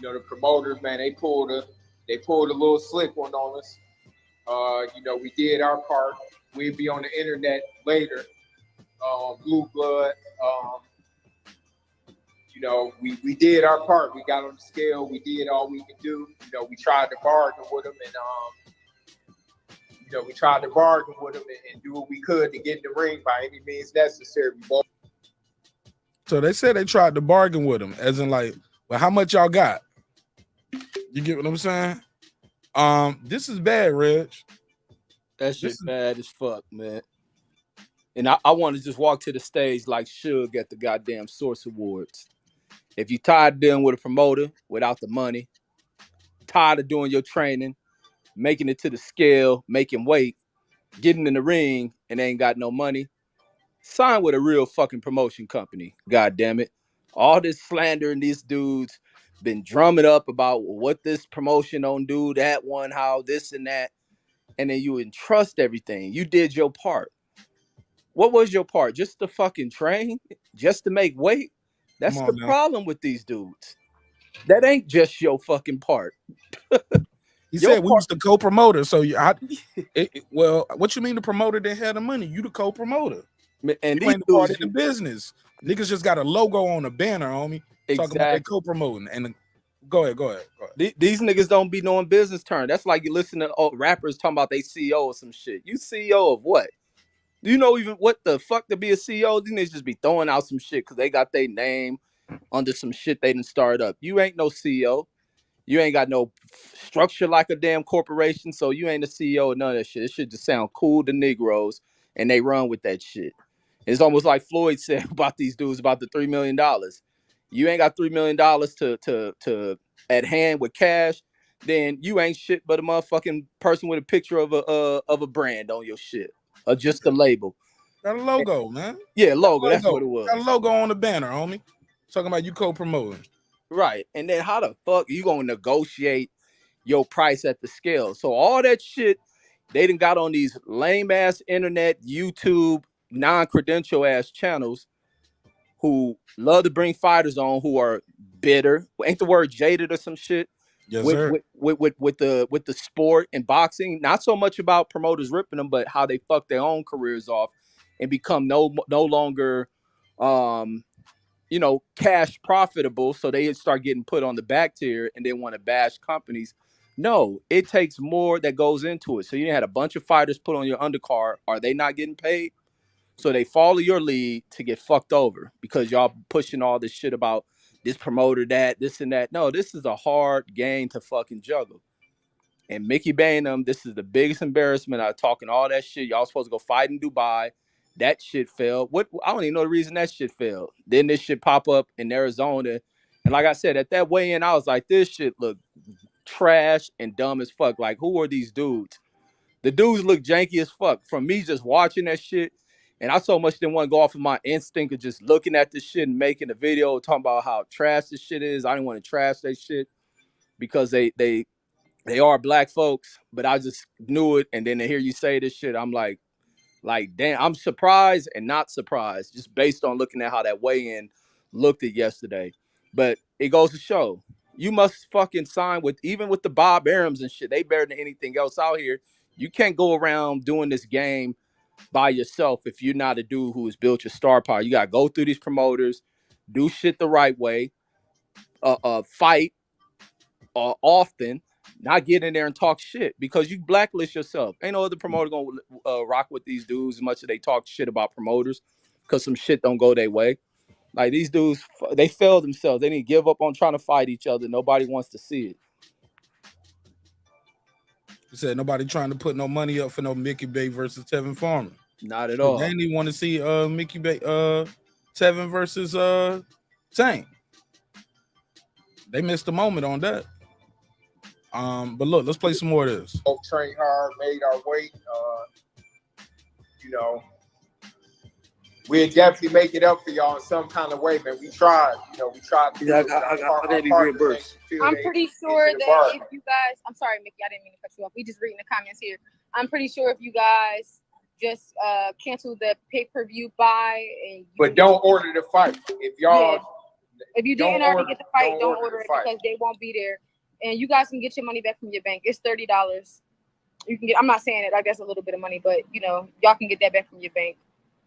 The promoters, man, they pulled a little slick one on us. We did our part. We'll be on the internet later. Blue Blood. We did our part. We got on the scale. We did all we could do. We tried to bargain with them, and and do what we could to get in the ring by any means necessary. So they said they tried to bargain with him, as in like, well, how much y'all got? You get what I'm saying? This is bad, Reg. That shit bad as fuck, man. And I want to just walk to the stage like Suge at the goddamn Source Awards. If you tired of dealing with a promoter without the money, tired of doing your training, making it to the scale, making weight, getting in the ring, and ain't got no money, sign with a real fucking promotion company. God damn it. All this slander and these dudes been drumming up about what this promotion don't do, that one, how this and that. And then you entrust everything. You did your part. What was your part? Just to fucking train? Just to make weight? That's the problem with these dudes. That ain't just your fucking part. He said we was the co-promoter. So well, what you mean the promoter didn't have the money? You the co-promoter. And you ain't part of the business. Niggas just got a logo on a banner, homie. Exactly. Talking about they co-promoting. And go ahead. These niggas don't be knowing business terms. That's like you listen to rappers talking about they CEO or some shit. You CEO of what? Do you know even what the fuck to be a CEO? These niggas just be throwing out some shit because they got their name under some shit they done start up. You ain't no CEO. You ain't got no structure like a damn corporation, so you ain't a CEO of none of that shit. It should just sound cool to Negroes, and they run with that shit. It's almost like Floyd said about these dudes about the $3 million. You ain't got $3 million to at hand with cash, then you ain't shit but a motherfucking person with a picture of a brand on your shit. Or just a label. Got a logo, man. Yeah, logo. That's what it was. Got a logo on the banner, homie. Talking about you co-promoting. Right. And then how the fuck you gonna negotiate your price at the scale? So all that shit they done got on these lame ass internet, YouTube, non-credential ass channels who love to bring fighters on who are bitter. Ain't the word jaded or some shit? Yes, with, sir. With the sport and boxing, not so much about promoters ripping them, but how they fuck their own careers off and become no longer cash profitable, so they start getting put on the back tier and they want to bash companies. No, it takes more that goes into it. So you had a bunch of fighters put on your undercard. Are they not getting paid? So they follow your lead to get fucked over because y'all pushing all this shit about this promoter, that, this and that. No, this is a hard game to fucking juggle. And Mickey Bay and them, this is the biggest embarrassment. I talking all that shit. Y'all supposed to go fight in Dubai. That shit failed. What? I don't even know the reason that shit failed. Then this shit pop up in Arizona. And like I said, at that weigh-in, I was like, this shit look trash and dumb as fuck. Like, who are these dudes? The dudes look janky as fuck. From me just watching that shit, and I so much didn't want to go off of my instinct of just looking at this shit and making a video talking about how trash this shit is. I didn't want to trash that shit because they are black folks, but I just knew it. And then to hear you say this shit, I'm like, damn, I'm surprised and not surprised just based on looking at how that weigh-in looked at yesterday. But it goes to show, you must fucking sign with, even with the Bob Arams and shit, they better than anything else out here. You can't go around doing this game by yourself if you're not a dude who has built your star power. You got to go through these promoters, do shit the right way, fight often, not get in there and talk shit because you blacklist yourself. Ain't no other promoter gonna rock with these dudes as much as they talk shit about promoters because some shit don't go their way. Like these dudes, they failed themselves. They didn't give up on trying to fight each other. Nobody wants to see it. You said nobody trying to put no money up for no Mickey Bay versus Tevin Farmer. Not at all. They didn't even want to see Mickey Bay Tevin versus Tank. They missed the moment on that. But look, let's play some more of this. Train hard, made our weight. We'll definitely make it up for y'all in some kind of way, man. We tried. We tried to. I gotta be reimbursed. I'm pretty sure that if you guys, I'm sorry, Mickey, I didn't mean to cut you off. We just reading the comments here. I'm pretty sure if you guys just cancel the pay-per-view buy but don't order the fight. If y'all, if you didn't already get the fight, don't order it because they won't be there. And you guys can get your money back from your bank. It's $30. You can get. I'm not saying it like that's a little bit of money, but y'all can get that back from your bank.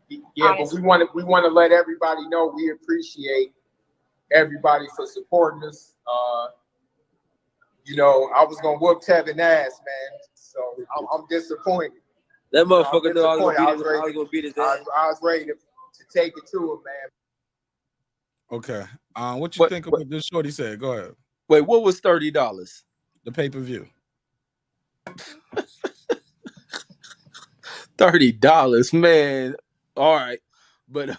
Yeah, honestly. But we want to let everybody know we appreciate everybody for supporting us. I was gonna whoop Tevin ass, man. So I'm disappointed. That motherfucker knew I was gonna beat his ass. I was ready to take it to him, man. Okay. What you think about this shorty said? Go ahead. Wait, what was $30? The pay-per-view. $30, man. All right, but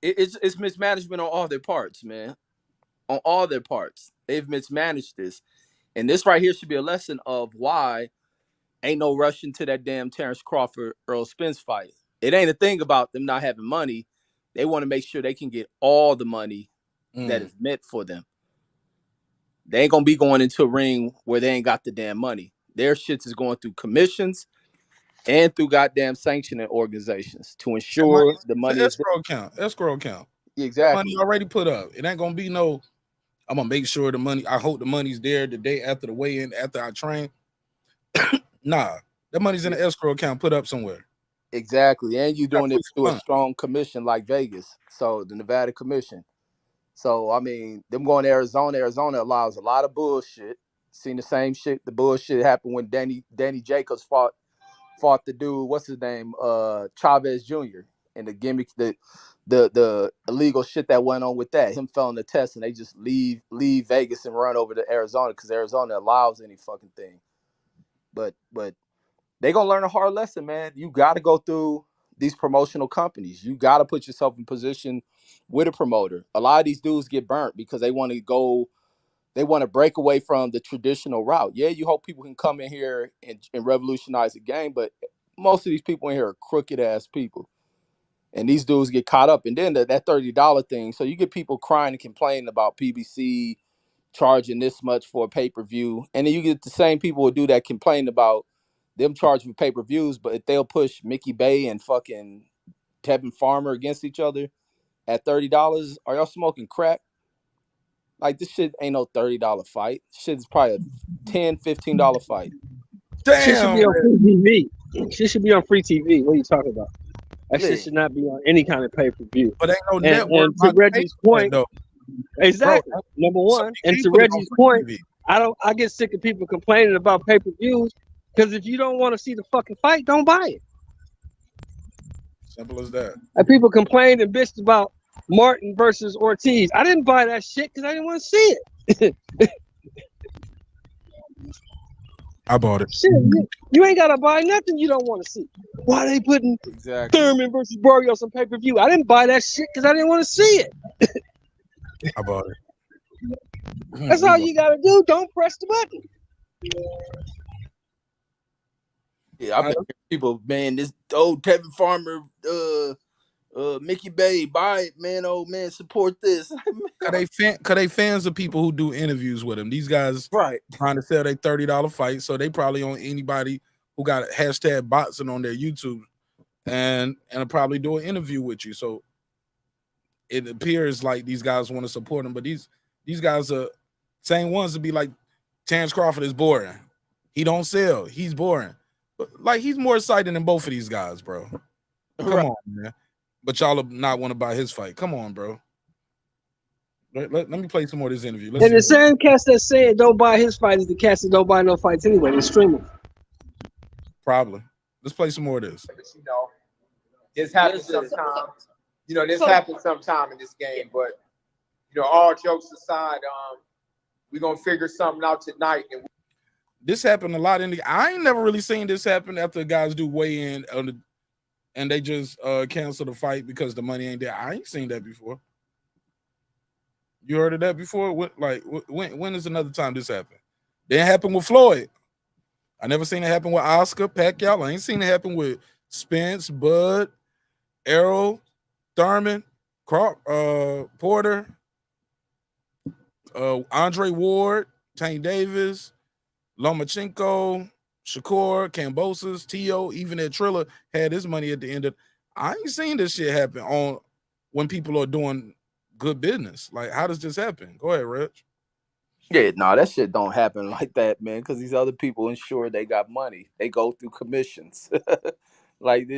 it's mismanagement on all their parts, man. On all their parts, they've mismanaged this, and this right here should be a lesson of why ain't no rushing to that damn Terrence Crawford Earl Spence fight. It ain't a thing about them not having money. They want to make sure they can get all the money that is meant for them. They ain't gonna be going into a ring where they ain't got the damn money. Their shit is going through commissions and through goddamn sanctioning organizations to ensure the money is escrow account. Exactly. Money already put up. It ain't gonna be no. I'm gonna make sure the money. I hope the money's there the day after the weigh-in, after I train. Nah, that money's in the escrow account put up somewhere. Exactly, and you doing it through a strong commission like Vegas, so the Nevada commission. So I mean, them going to Arizona allows a lot of bullshit. Seen the same shit. The bullshit happened when Danny Jacobs fought the dude. What's his name? Chavez Jr. And the gimmick, the illegal shit that went on with that. Him failing the test, and they just leave Vegas and run over to Arizona because Arizona allows any fucking thing. But they gonna learn a hard lesson, man. You got to go through these promotional companies. You got to put yourself in position with a promoter. A lot of these dudes get burnt because they want to break away from the traditional route. Yeah, you hope people can come in here and revolutionize the game, but most of these people in here are crooked ass people. And these dudes get caught up. And then that $30 thing. So you get people crying and complaining about PBC charging this much for a pay-per-view. And then you get the same people who do that complaining about them charging for pay-per-views, but if they'll push Mickey Bay and fucking Tevin Farmer against each other at $30, are y'all smoking crack? Like, this shit ain't no $30 fight. Shit is probably a $10, $15 fight. Damn. Shit should be on TV. Shit should be on free TV. What are you talking about? That Yeah. shit should not be on any kind of pay-per-view. But ain't no And network. to Reggie's point, though. exactly. Bro, Number so one. you And can't to put it on Reggie's free point, TV. I get sick of people complaining about pay-per-views because if you don't want to see the fucking fight, don't buy it. Simple as that. And people complained and bitched about Martin versus Ortiz. I didn't buy that shit because I didn't want to see it. I bought it. Shit, you ain't gotta buy nothing you don't want to see. Why they putting Thurman versus Barrios on pay-per-view? I didn't buy that shit because I didn't want to see it. I bought it. That's all you gotta do. Don't press the button. Yeah, I've been hearing people, man, this old Tevin Farmer, Mickey Bay, buy it, man. Oh man, support this. Cause they fans of people who do interviews with them. These guys right trying to sell their $30 fight, so they probably on anybody who got hashtag boxing on their YouTube and probably do an interview with you. So it appears like these guys want to support them, but these guys are same ones to be like Terrence Crawford is boring. He don't sell. He's boring. But like he's more exciting than both of these guys, bro. Come on, man. But y'all are not want to buy his fight. Come on, bro. Let me play some more of this interview. And the same cats that saying don't buy his fight is the cats that don't buy no fights anyway. They stream them. Probably. Let's play some more of this. But you know, this happens sometimes. You know, this happens sometime in this game. But you know, all jokes aside, we're gonna figure something out tonight. And this happened a lot in the. I ain't never really seen this happen after guys do weigh in and they just cancel the fight because the money ain't there. I ain't seen that before. You heard of that before? When is another time this happened? Didn't happen with Floyd. I never seen it happen with Oscar, Pacquiao. I ain't seen it happen with Spence, Bud, Errol, Thurman, Porter, Andre Ward, Tank Davis, Lomachenko, Shakur, Kambosos, Tio, even that Triller had his money at the end of. I ain't seen this shit happen on when people are doing good business. Like, how does this happen? Go ahead, Reg. Yeah, no, that shit don't happen like that, man. Because these other people ensure they got money. They go through commissions. Like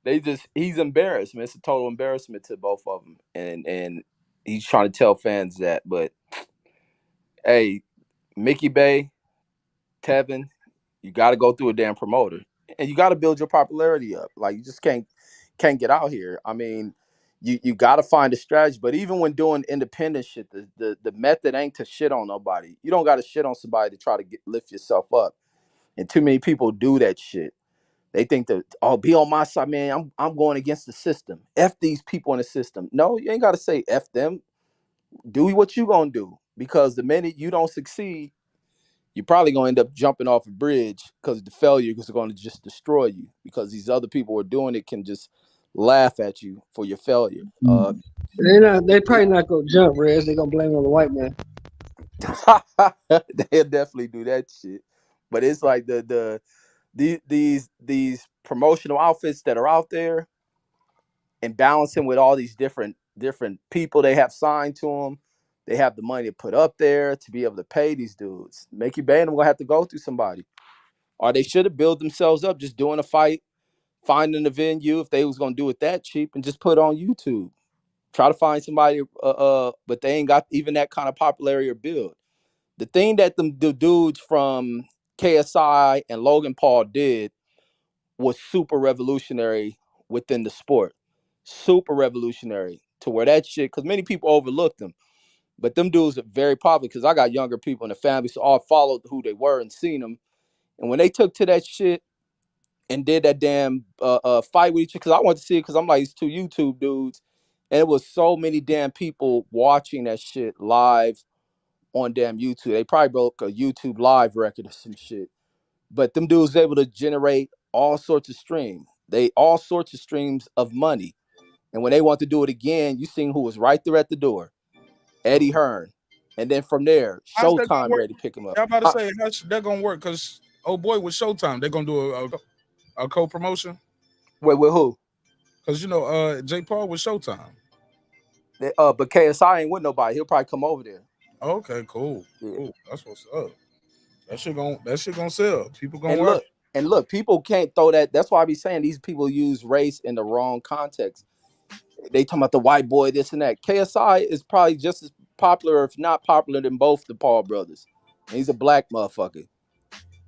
they just, he's embarrassed, man. It's a total embarrassment to both of them, and he's trying to tell fans that. But hey, Mickey Bay, Tevin, you got to go through a damn promoter, and you got to build your popularity up. Like you just can't get out here. I mean, you got to find a strategy. But even when doing independent shit, the method ain't to shit on nobody. You don't got to shit on somebody to try to lift yourself up. And too many people do that shit. They think that, oh, be on my side, man. I'm going against the system. F these people in the system. No, you ain't got to say F them. Do what you gonna do, because the minute you don't succeed, you're probably going to end up jumping off a bridge because the failure is going to just destroy you, because these other people who are doing it can just laugh at you for your failure. They probably not gonna jump, Rez. They gonna blame it on the white man. They'll definitely do that shit. But it's like these promotional outfits that are out there, and balancing with all these different people they have signed to them. They have the money to put up there to be able to pay these dudes. Mickey Bay and them gonna have to go through somebody, or they should have built themselves up just doing a fight, finding a venue if they was gonna do it that cheap, and just put it on YouTube. Try to find somebody, but they ain't got even that kind of popularity or build. The thing that the dudes from KSI and Logan Paul did was super revolutionary within the sport. Super revolutionary to where that shit, because many people overlooked them. But them dudes are very popular, because I got younger people in the family, so I followed who they were and seen them. And when they took to that shit and did that damn fight with each other, because I wanted to see it, because I'm like, these two YouTube dudes, and it was so many damn people watching that shit live on damn YouTube. They probably broke a YouTube live record or some shit. But them dudes able to generate all sorts of streams of money. And when they want to do it again, you seen who was right there at the door, Eddie Hearn. And then from there, How's that gonna Showtime work? ready to pick him up. I'm about to say, how's that gonna work? Because oh boy, with Showtime, they're gonna do a co-promotion. Wait, with who? Because you know, Jake Paul with Showtime. But KSI ain't with nobody. He'll probably come over there. Okay, cool. Yeah. Cool. That's what's up. That shit gonna sell. People gonna And watch. look, And look, people can't throw that. That's why I be saying these people use race in the wrong context. They talking about the white boy, this and that. KSI is probably just as popular, if not popular, than both the Paul brothers. And he's a black motherfucker.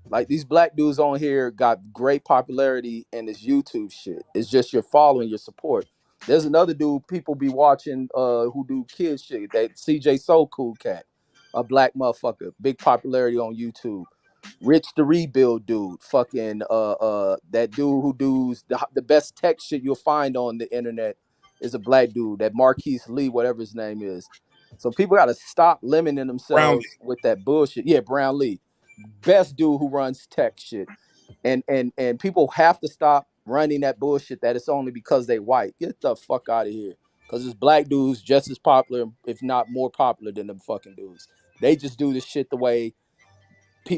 Like these black dudes on here got great popularity in this YouTube shit. It's just your following, your support. There's another dude people be watching who do kids shit. That CJ So Cool Cat, a black motherfucker, big popularity on YouTube. Rich the Rebuild dude, fucking that dude who does the best tech shit you'll find on the internet is a black dude, that Marquise Lee, whatever his name is. So people gotta stop limiting themselves with that bullshit. Yeah, Brown Lee, best dude who runs tech shit. And people have to stop running that bullshit that it's only because they white. Get the fuck out of here. Because it's black dudes just as popular, if not more popular than them fucking dudes. They just do this shit the way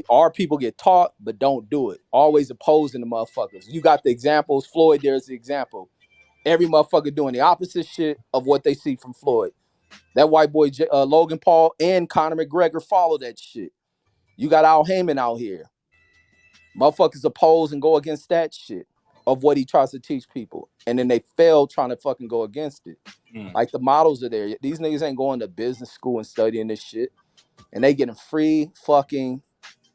our people get taught, but don't do it. Always opposing the motherfuckers. You got the examples. Floyd, there's the example. Every motherfucker doing the opposite shit of what they see from Floyd. That white boy, Logan Paul and Conor McGregor follow that shit. You got Al Heyman out here. Motherfuckers oppose and go against that shit of what he tries to teach people. And then they fail trying to fucking go against it. Like the models are there. These niggas ain't going to business school and studying this shit. And they getting free fucking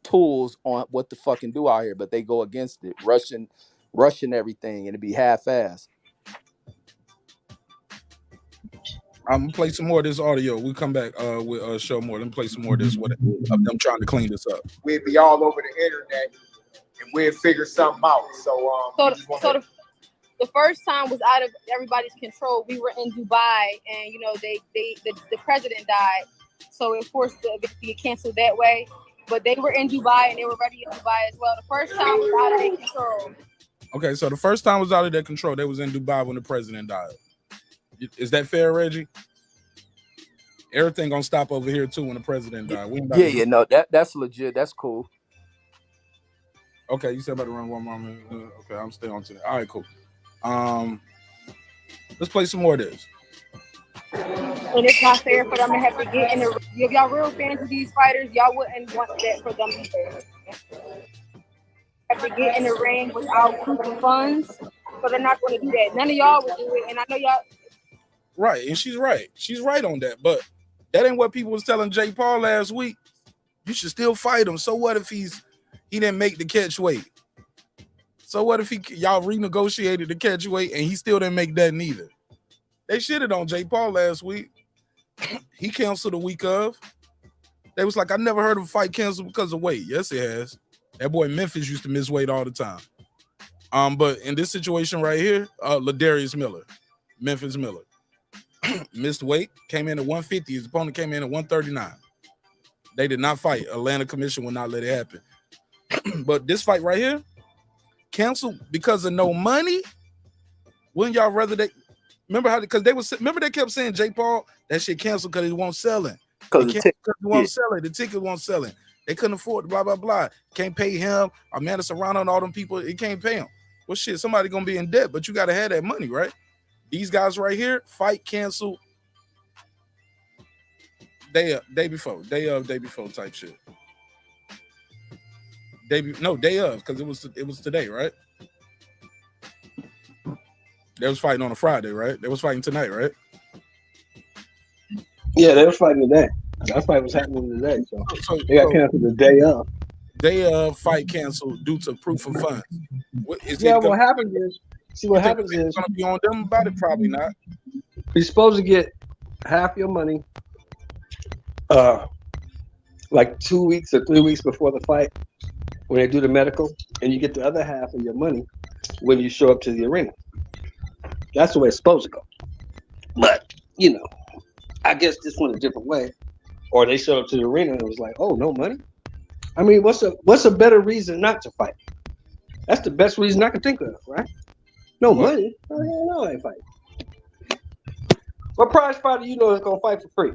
tools on what to fucking do out here, but they go against it, rushing everything, and it be half-assed. I'm gonna play some more of this audio. We come back with show more. Let me play some more of this of them trying to clean this up. We'd be all over the internet and we'd figure something out. So the first time was out of everybody's control. We were in Dubai, and you know the president died, so it forced the event to get canceled that way. But they were in Dubai and they were ready in Dubai as well. The first time was out of their control. Okay, so the first time was out of their control. They was in Dubai when the president died. Is that fair, Reggie? Everything gonna stop over here too when the president died. No, that's legit. That's cool. Okay, you said about to run one more minute. Okay, I'm staying on to that. All right, cool. Let's play some more of this. And it's not fair for them to have to get in the. If y'all real fans of these fighters, y'all wouldn't want that for them either. Have to get in the ring without proof of funds, so they're not going to do that. None of y'all would do it, and I know y'all. Right, and she's right. She's right on that, but that ain't what people was telling Jake Paul last week. You should still fight him. So what if he didn't make the catch weight? So what if y'all renegotiated the catch weight and he still didn't make that neither? They shitted on Jake Paul last week. He canceled the week of. They was like, I never heard of a fight canceled because of weight. Yes, it has. That boy Memphis used to miss weight all the time. But in this situation right here, Ladarius Miller, Memphis Miller, missed weight, came in at 150. His opponent came in at 139. They did not fight. Atlanta Commission would not let it happen. But this fight right here, canceled because of no money. Wouldn't y'all rather they? Remember how? Because they kept saying Jake Paul that shit canceled because he won't selling. Because he won't sell it. The ticket won't selling. They couldn't afford it, blah, blah, blah. Can't pay him. Amanda Serrano and all them people, it can't pay him. Well, shit, somebody gonna be in debt, but you gotta have that money, right? These guys right here, fight canceled day before type shit. Day of, because it was today, right? They was fighting on a Friday, right? They was fighting tonight, right? Yeah, they were fighting today. That fight was happening today, so they got canceled the day of. Day of fight canceled due to proof of funds. What happens is, it's gonna be on them about it. Probably not. You're supposed to get half your money, like 2 weeks or 3 weeks before the fight, when they do the medical, and you get the other half of your money when you show up to the arena. That's the way it's supposed to go. But I guess this went a different way. Or they showed up to the arena and it was like, oh, no money? I mean, what's a better reason not to fight? That's the best reason I can think of, right? No money? No, I ain't fighting. What prize fighter is gonna fight for free?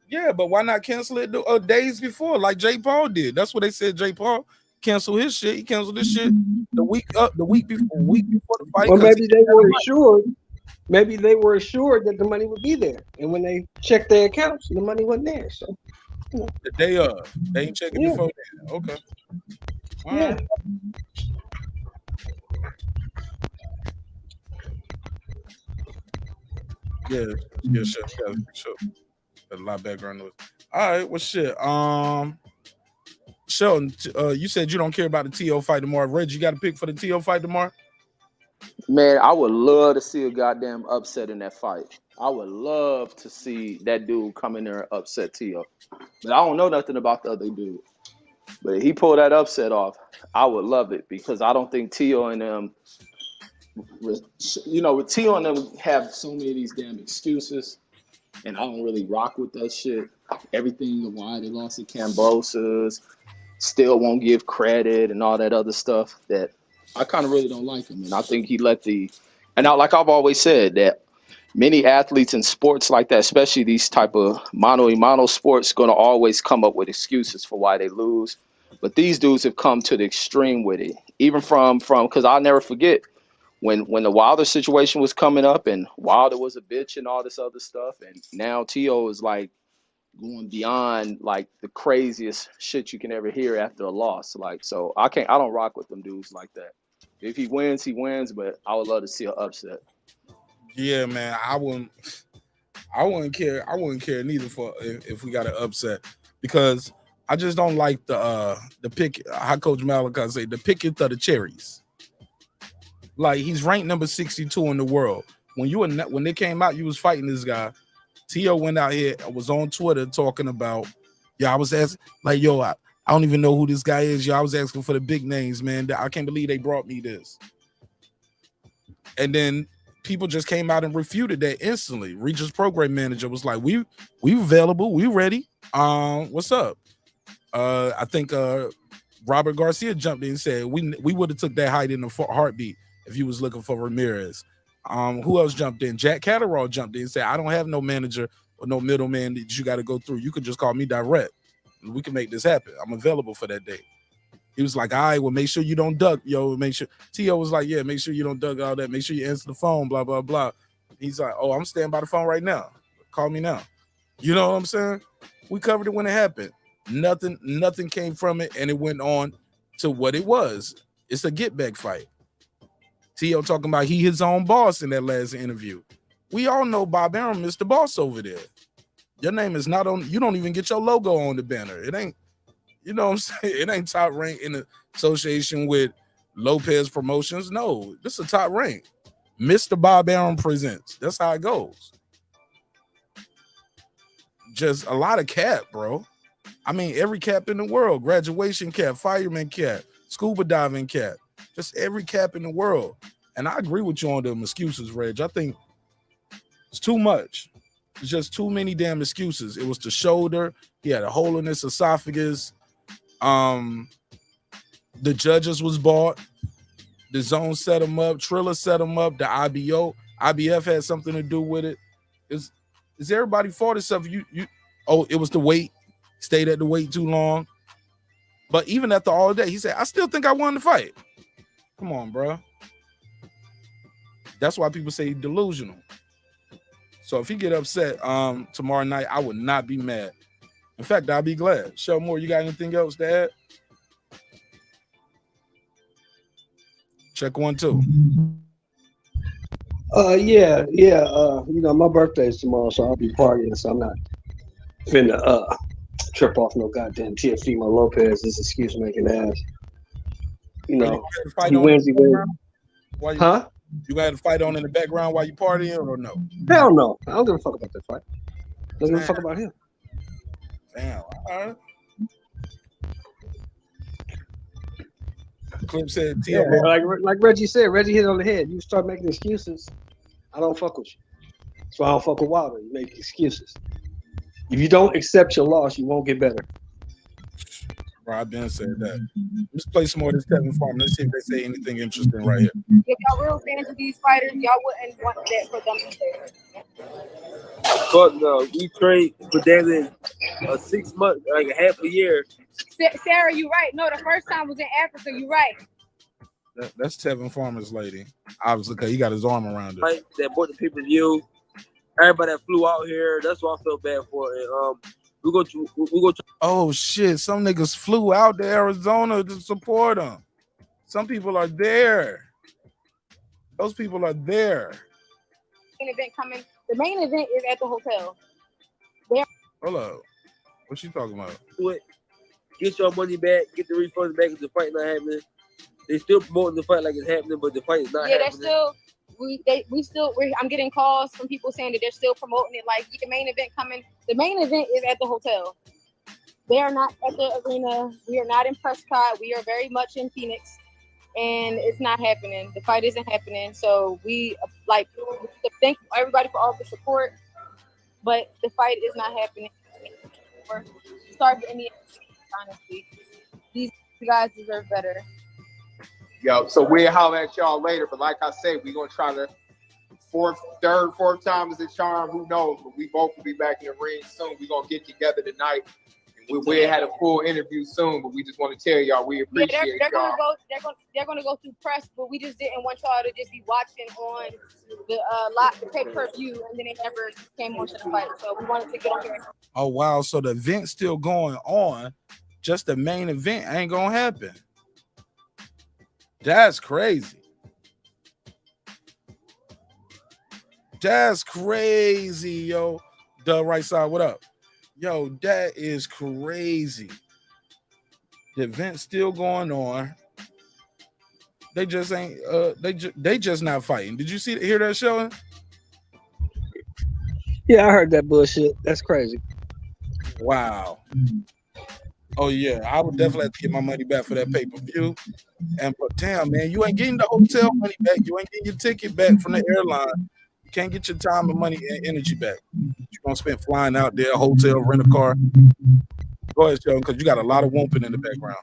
Yeah, but why not cancel it days before, like Jake Paul did? That's what they said. Jake Paul canceled his shit. He canceled this shit the week before the fight. Or maybe they were assured. Maybe they were assured that the money would be there, and when they checked their accounts, the money wasn't there. So the day of, they ain't checking before that. Okay. All right. Yeah, sure. A lot of background noise. All right, well, shit. Sheldon, you said you don't care about the TO fight tomorrow. Reg, you got a pick for the TO fight tomorrow? Man, I would love to see a goddamn upset in that fight. I would love to see that dude come in there and upset Tio. But I don't know nothing about the other dude. But if he pulled that upset off, I would love it because I don't think Tio and them, with Tio and them have so many of these damn excuses, and I don't really rock with that shit. Everything of why they lost to Cambosos, still won't give credit and all that other stuff that I kind of really don't like him. And I think he like I've always said that many athletes in sports like that, especially these type of mano-a-mano sports, going to always come up with excuses for why they lose. But these dudes have come to the extreme with it. Even from because I'll never forget when the Wilder situation was coming up and Wilder was a bitch and all this other stuff. And now T.O. is like going beyond like the craziest shit you can ever hear after a loss. Like, so I don't rock with them dudes like that. If he wins, he wins, but I would love to see an upset. Yeah, man, I wouldn't care. I wouldn't care neither for if we got an upset because I just don't like the pick. How Coach Malachi say the picketh of the cherries. Like he's ranked number 62 in the world. When they came out, you was fighting this guy. Tio went out here and was on Twitter talking about, I was asking like, I don't even know who this guy is. I was asking for the big names, man. I can't believe they brought me this. And then people just came out and refuted that instantly. Regis program manager was like, we available, we ready. What's up? I think Robert Garcia jumped in and said we would have took that height in a heartbeat if you was looking for Ramirez. Who else jumped in? Jack Catterall jumped in and said, I don't have no manager or no middleman that you got to go through. You could just call me direct. We can make this happen. I'm available for that day. He was like, all right, well, make sure you don't duck, make sure. T.O. was like, yeah, make sure you don't duck all that. Make sure you answer the phone, blah, blah, blah. He's like, oh, I'm standing by the phone right now. Call me now. You know what I'm saying? We covered it when it happened. Nothing came from it, and it went on to what it was. It's a get-back fight. T.O. talking about he his own boss in that last interview. We all know Bob Arum is the boss over there. Your name is not on, you don't even get your logo on the banner. It ain't, you know what I'm saying? It ain't top rank in the association with Lopez Promotions. No, this is a top rank. Mr. Bob Arum presents. That's how it goes. Just a lot of cap, bro. I mean, every cap in the world. Graduation cap, fireman cap, scuba diving cap. Just every cap in the world. And I agree with you on them excuses, Reg. I think it's too much. It's just too many damn excuses. It was the shoulder. He had a hole in his esophagus. The judges was bought. The zone set him up. Triller set him up. The IBF had something to do with it. Is everybody fought itself? It was the weight. Stayed at the weight too long. But even after all day, he said, I still think I won the fight. Come on, bro. That's why people say he's delusional. So if he get upset tomorrow night, I would not be mad. In fact, I'll be glad. Sheldon Moore, you got anything else to add? Check 1, 2. Yeah. My birthday's tomorrow, so I'll be partying. So I'm not finna trip off no goddamn Teofimo Lopez, this excuse making ass. He wins. Huh? You gonna have to fight on in the background while you partying or no? Hell no. I don't give a fuck about that fight. I don't give a fuck about him. Damn. All right. Clip said, yeah, like Reggie said, Reggie hit on the head. You start making excuses, I don't fuck with you. That's why I don't fuck with Wilder. You make excuses. If you don't accept your loss, you won't get better. Bro, I've been saying that. Let's play some more of this Tevin Farm. Let's see if they say anything interesting right here. If y'all real fans of these fighters, y'all wouldn't want that for them either. Fuck no. We trade for damn 6 months, like a half a year. Sarah, you right. No, the first time was in Africa. You right. That's Tevin Farmer's lady. Obviously, because he got his arm around her. Right, that bought the pay-per-view. Everybody that flew out here, that's what I feel bad for. And We go. Oh shit! Some niggas flew out to Arizona to support him. Some people are there. Those people are there. Main event coming. The main event is at the hotel. There. Hold up. What you talking about? Get your money back. Get the refunds back if the fight not happening. They still promoting the fight like it's happening, but the fight is not happening. They're still. I'm getting calls from people saying that they're still promoting it. Like the main event coming. The main event is at the hotel. They are not at the arena. We are not in Prescott. We are very much in Phoenix, and it's not happening. The fight isn't happening. So we thank everybody for all the support, but the fight is not happening. Start getting the honestly. These guys deserve better. Yo, so we'll holler at y'all later. But like I said, we're gonna try to fourth time is a charm. Who knows? But we both will be back in the ring soon. We're gonna get together tonight. We'll have a full interview soon, but we just want to tell y'all we appreciate y'all. They're gonna go through press, but we just didn't want y'all to just be watching on the pay-per-view, and then it never came on to the fight. So we wanted to get on here. Oh wow! So the event's still going on, just the main event ain't gonna happen. That's crazy. That's crazy, yo. The right side, what up? Yo, that is crazy. The event's still going on. They just ain't they just not fighting. Did you hear that showing? Yeah, I heard that bullshit. That's crazy. Wow. Oh yeah, I would definitely have to get my money back for that pay-per-view. And but damn, man, you ain't getting the hotel money back. You ain't getting your ticket back from the airline. You can't get your time and money and energy back. You're gonna spend flying out there, hotel, rent a car. Go ahead, Sheldon, because you got a lot of whooping in the background.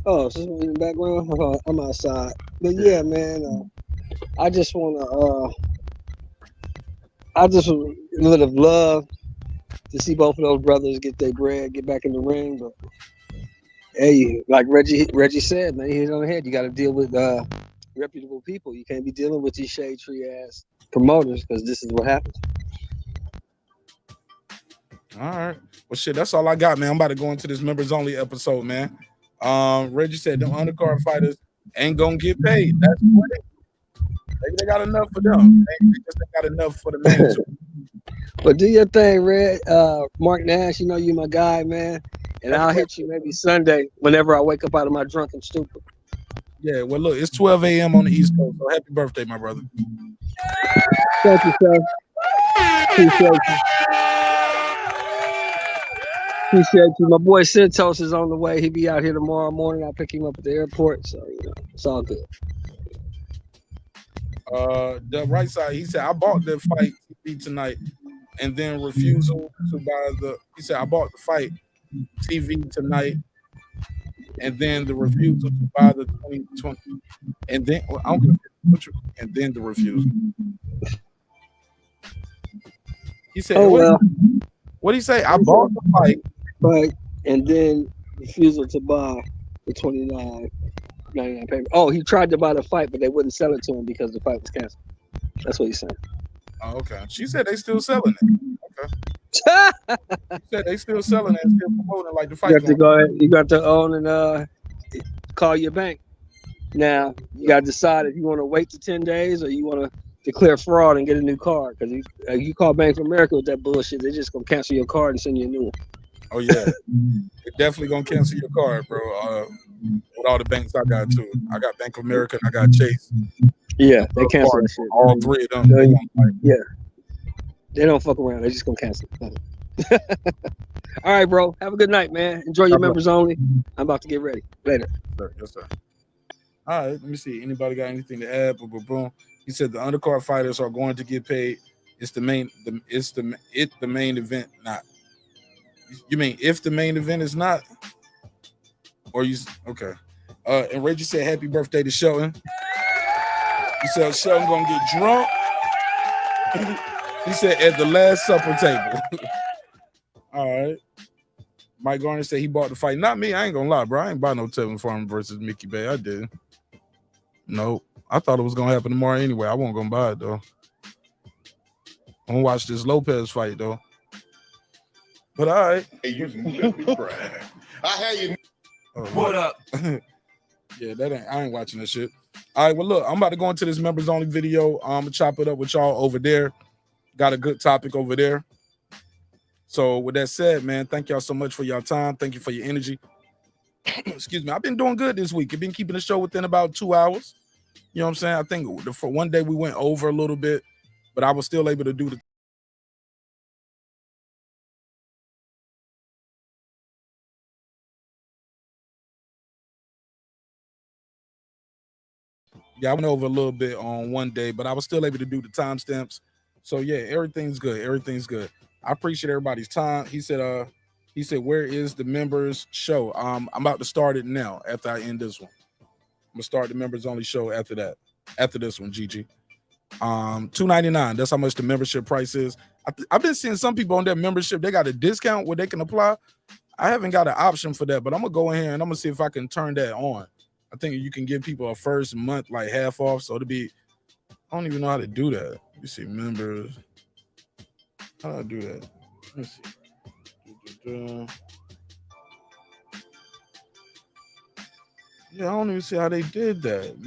Oh, so in the background? I'm outside. But yeah, man, I just would have loved to see both of those brothers get their bread, get back in the ring. But hey, like Reggie said, man, he hit on the head. You got to deal with reputable people. You can't be dealing with these shade tree ass promoters because this is what happens. All right. Well, shit, that's all I got, man. I'm about to go into this members only episode, man. Reggie said them undercard fighters ain't gonna get paid. That's great. Maybe they got enough for them. They just ain't got enough for the main two. But do your thing, Red. Marq Nash, you know you my guy, man. And I'll hit you maybe Sunday whenever I wake up out of my drunken stupor. Yeah, well, look, it's 12 a.m. on the East Coast, so happy birthday, my brother. Thank you, sir. Appreciate you. Appreciate you. My boy Santos is on the way. He'll be out here tomorrow morning. I'll pick him up at the airport, so you know it's all good. The right side, he said, I bought the fight TV tonight and then refusal to buy he said, I bought the fight TV tonight and then the refusal to buy the 2020 and then and then the refusal. He said, what did he say? I bought the fight and then refusal to buy the $29.99 payment. Oh, he tried to buy the fight, but they wouldn't sell it to him because the fight was canceled. That's what he's saying. Oh, okay. She said they still selling it. Okay. She said they still selling it and still promoting like the fight. You got to go ahead. You got to own and call your bank. Now you got to decide if you want to wait to 10 days or you want to declare fraud and get a new card. Because you call Bank of America with that bullshit, they're just gonna cancel your card and send you a new one. Oh yeah, they're definitely gonna cancel your card, bro. With all the banks I got too. I got Bank of America and I got Chase. Yeah, they cancel that shit. All three of them. Yeah, they don't fuck around. They just gonna cancel it. All right, bro. Have a good night, man. Enjoy your members only. I'm about to get ready. Later. Yes, sir. All right, let me see. Anybody got anything to add? Boom, boom, boom. He said the undercard fighters are going to get paid. It's the main event not. You mean if the main event is not? Or you okay. And Reggie said happy birthday to Sheldon. He said Sheldon gonna get drunk. He said at the Last Supper table. All right. Mike Garner said he bought the fight. Not me. I ain't gonna lie, bro. I ain't buy no Tevin Farmer versus Mickey Bay. I didn't. Nope. I thought it was gonna happen tomorrow anyway. I wasn't gonna buy it though. I'm gonna watch this Lopez fight though. But all right. Hey, you let me brag. I had you. What up? Yeah, I ain't watching that shit. All right, well, look, I'm about to go into this members only video. I'm gonna chop it up with y'all over there. Got a good topic over there. So with that said, man, thank y'all so much for your time. Thank you for your energy. Excuse me. I've been doing good this week. I've been keeping the show within about 2 hours. You know what I'm saying? I think for one day we went over a little bit, but I was still able to do the I went over a little bit on one day, but I was still able to do the timestamps. So yeah, everything's good. Everything's good. I appreciate everybody's time. He said, where is the members show? I'm about to start it now after I end this one. I'm gonna start the members only show after that. After this one, GG. $2.99. That's how much the membership price is. I've been seeing some people on their membership, they got a discount where they can apply. I haven't got an option for that, but I'm gonna go in here and I'm gonna see if I can turn that on. I think you can give people a first month like half off. So it'll be, I don't even know how to do that. You see members. How do I do that? Let's see. Yeah, I don't even see how they did that.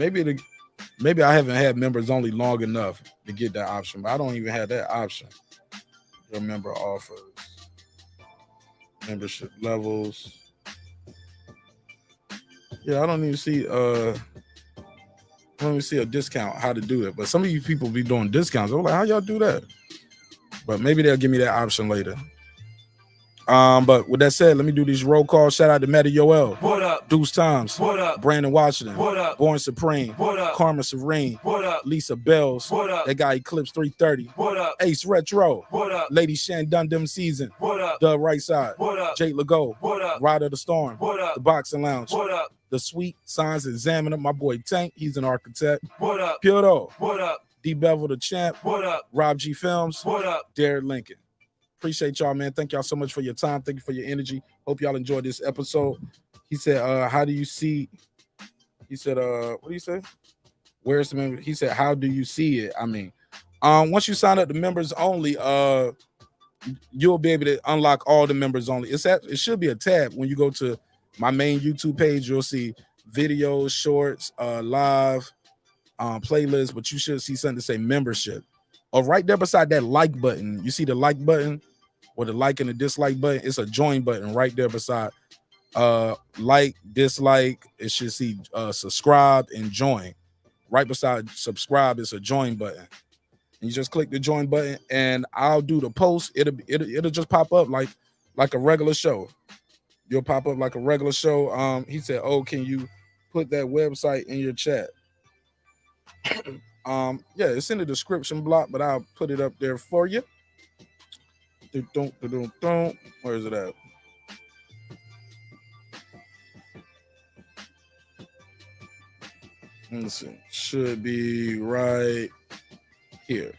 Maybe I haven't had members only long enough to get that option, but I don't even have that option. Your member offers, membership levels. Yeah, I don't even see a discount, how to do it. But some of you people be doing discounts. I'm like, how y'all do that? But maybe they'll give me that option later. But with that said, let me do these roll calls. Shout out to Matty Yoel. What up? Deuce Times. What up? Brandon Washington. What up? Born Supreme. What up? Karma Serene. What up? Lisa Bells. What up? That guy Eclipse 330. What up? Ace Retro. What up? Lady Shan Dundum Season. What up? The Right Side. What up? Jake Legault. What up? Ride of the Storm. What up? The Boxing Lounge. What up? The Sweet Signs Examiner. My boy Tank. He's an architect. What up? Puro. What up? D Bevel the Champ. What up? Rob G Films. What up? Derek Lincoln. Appreciate y'all, man. Thank y'all so much for your time. Thank you for your energy. Hope y'all enjoyed this episode. He said, how do you see? He said, what do you say? Where's the member? He said, how do you see it? I mean, once you sign up to members only, you'll be able to unlock all the members only. It should be a tab when you go to my main YouTube page. You'll see videos, shorts, live, playlists, but you should see something to say membership. Or right there beside that like button, you see the like button or the like and the dislike button. It's a join button right there beside like, dislike. It should see subscribe and join. Right beside subscribe is a join button. And you just click the join button and I'll do the post. It'll just pop up like a regular show. You'll pop up like a regular show. He said, oh, can you put that website in your chat? Yeah, it's in the description block, but I'll put it up there for you. Where is it at? Let's see. Should be right here.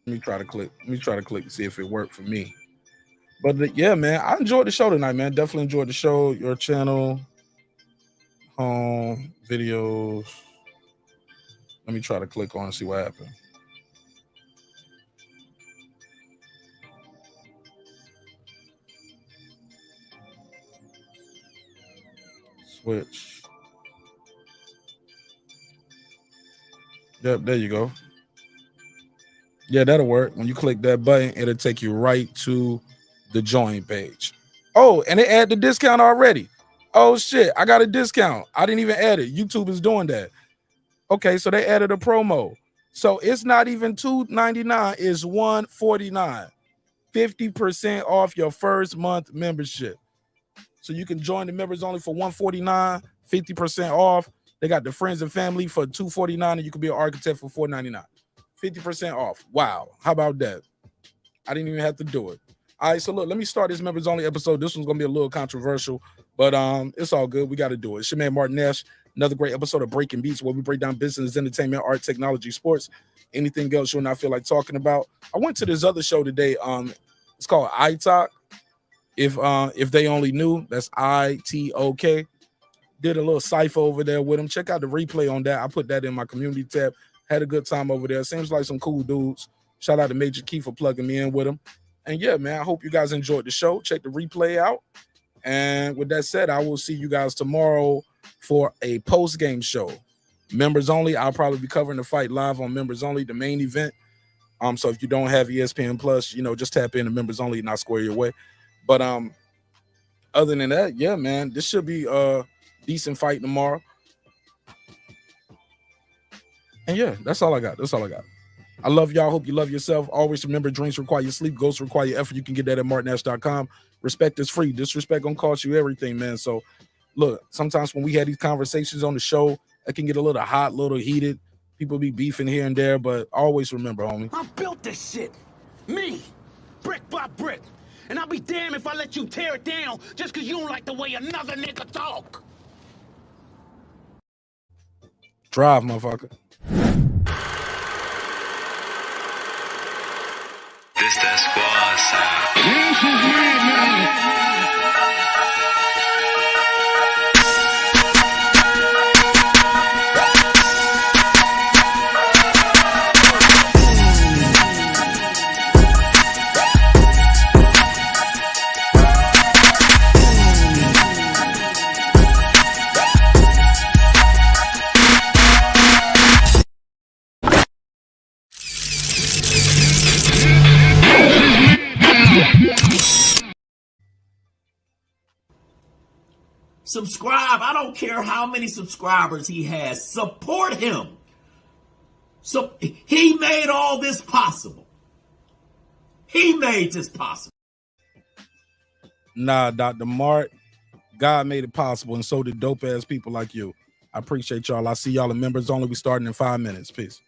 Let me try to click and see if it worked for me. But yeah, man, I enjoyed the show tonight, man. Definitely enjoyed the show. Your channel, home, videos. Let me try to click on and see what happened. Switch. Yep, there you go. Yeah, that'll work. When you click that button, it'll take you right to the join page. Oh, and they add the discount already. Oh shit, I got a discount. I didn't even add it. YouTube is doing that. Okay, so they added a promo. So it's not even $2.99, it's $149. 50% off your first month membership. So you can join the members only for $149, 50% off. They got the friends and family for $249, and you can be an architect for $499. 50% off. Wow. How about that? I didn't even have to do it. All right, so look, let me start this members only episode. This one's gonna be a little controversial, but it's all good. We got to do it. It's your man Marq Nash. Another great episode of Breaking Beats, where we break down business, entertainment, art, technology, sports, anything else you'll not feel like talking about. I went to this other show today. It's called iTalk. If they only knew, that's ITOK. Did a little cipher over there with them. Check out the replay on that. I put that in my community tab. Had a good time over there. Seems like some cool dudes. Shout out to Major Key for plugging me in with him. And yeah, man, I hope you guys enjoyed the show. Check the replay out. And with that said, I will see you guys tomorrow for a post-game show. Members only. I'll probably be covering the fight live on members only, the main event. So if you don't have ESPN Plus, just tap in to members only and I'll square your way. But other than that, yeah, man, this should be a decent fight tomorrow. And yeah, that's all I got. I love y'all. Hope you love yourself. Always remember, dreams require sleep, goals require effort. You can get that at marqnash.com. Respect is free. Disrespect gonna cost you everything, man. So look, sometimes when we had these conversations on the show, it can get a little hot, a little heated. People be beefing here and there, but always remember, homie. I built this shit. Me. Brick by brick. And I'll be damned if I let you tear it down just because you don't like the way another nigga talk. Drive, motherfucker. This that Subscribe. I don't care how many subscribers he has. Support him. So he made all this possible. He made this possible. Nah, Dr. Marq, God made it possible, and so did dope ass people like you. I appreciate y'all. I see y'all in members only. We starting in 5 minutes. Peace.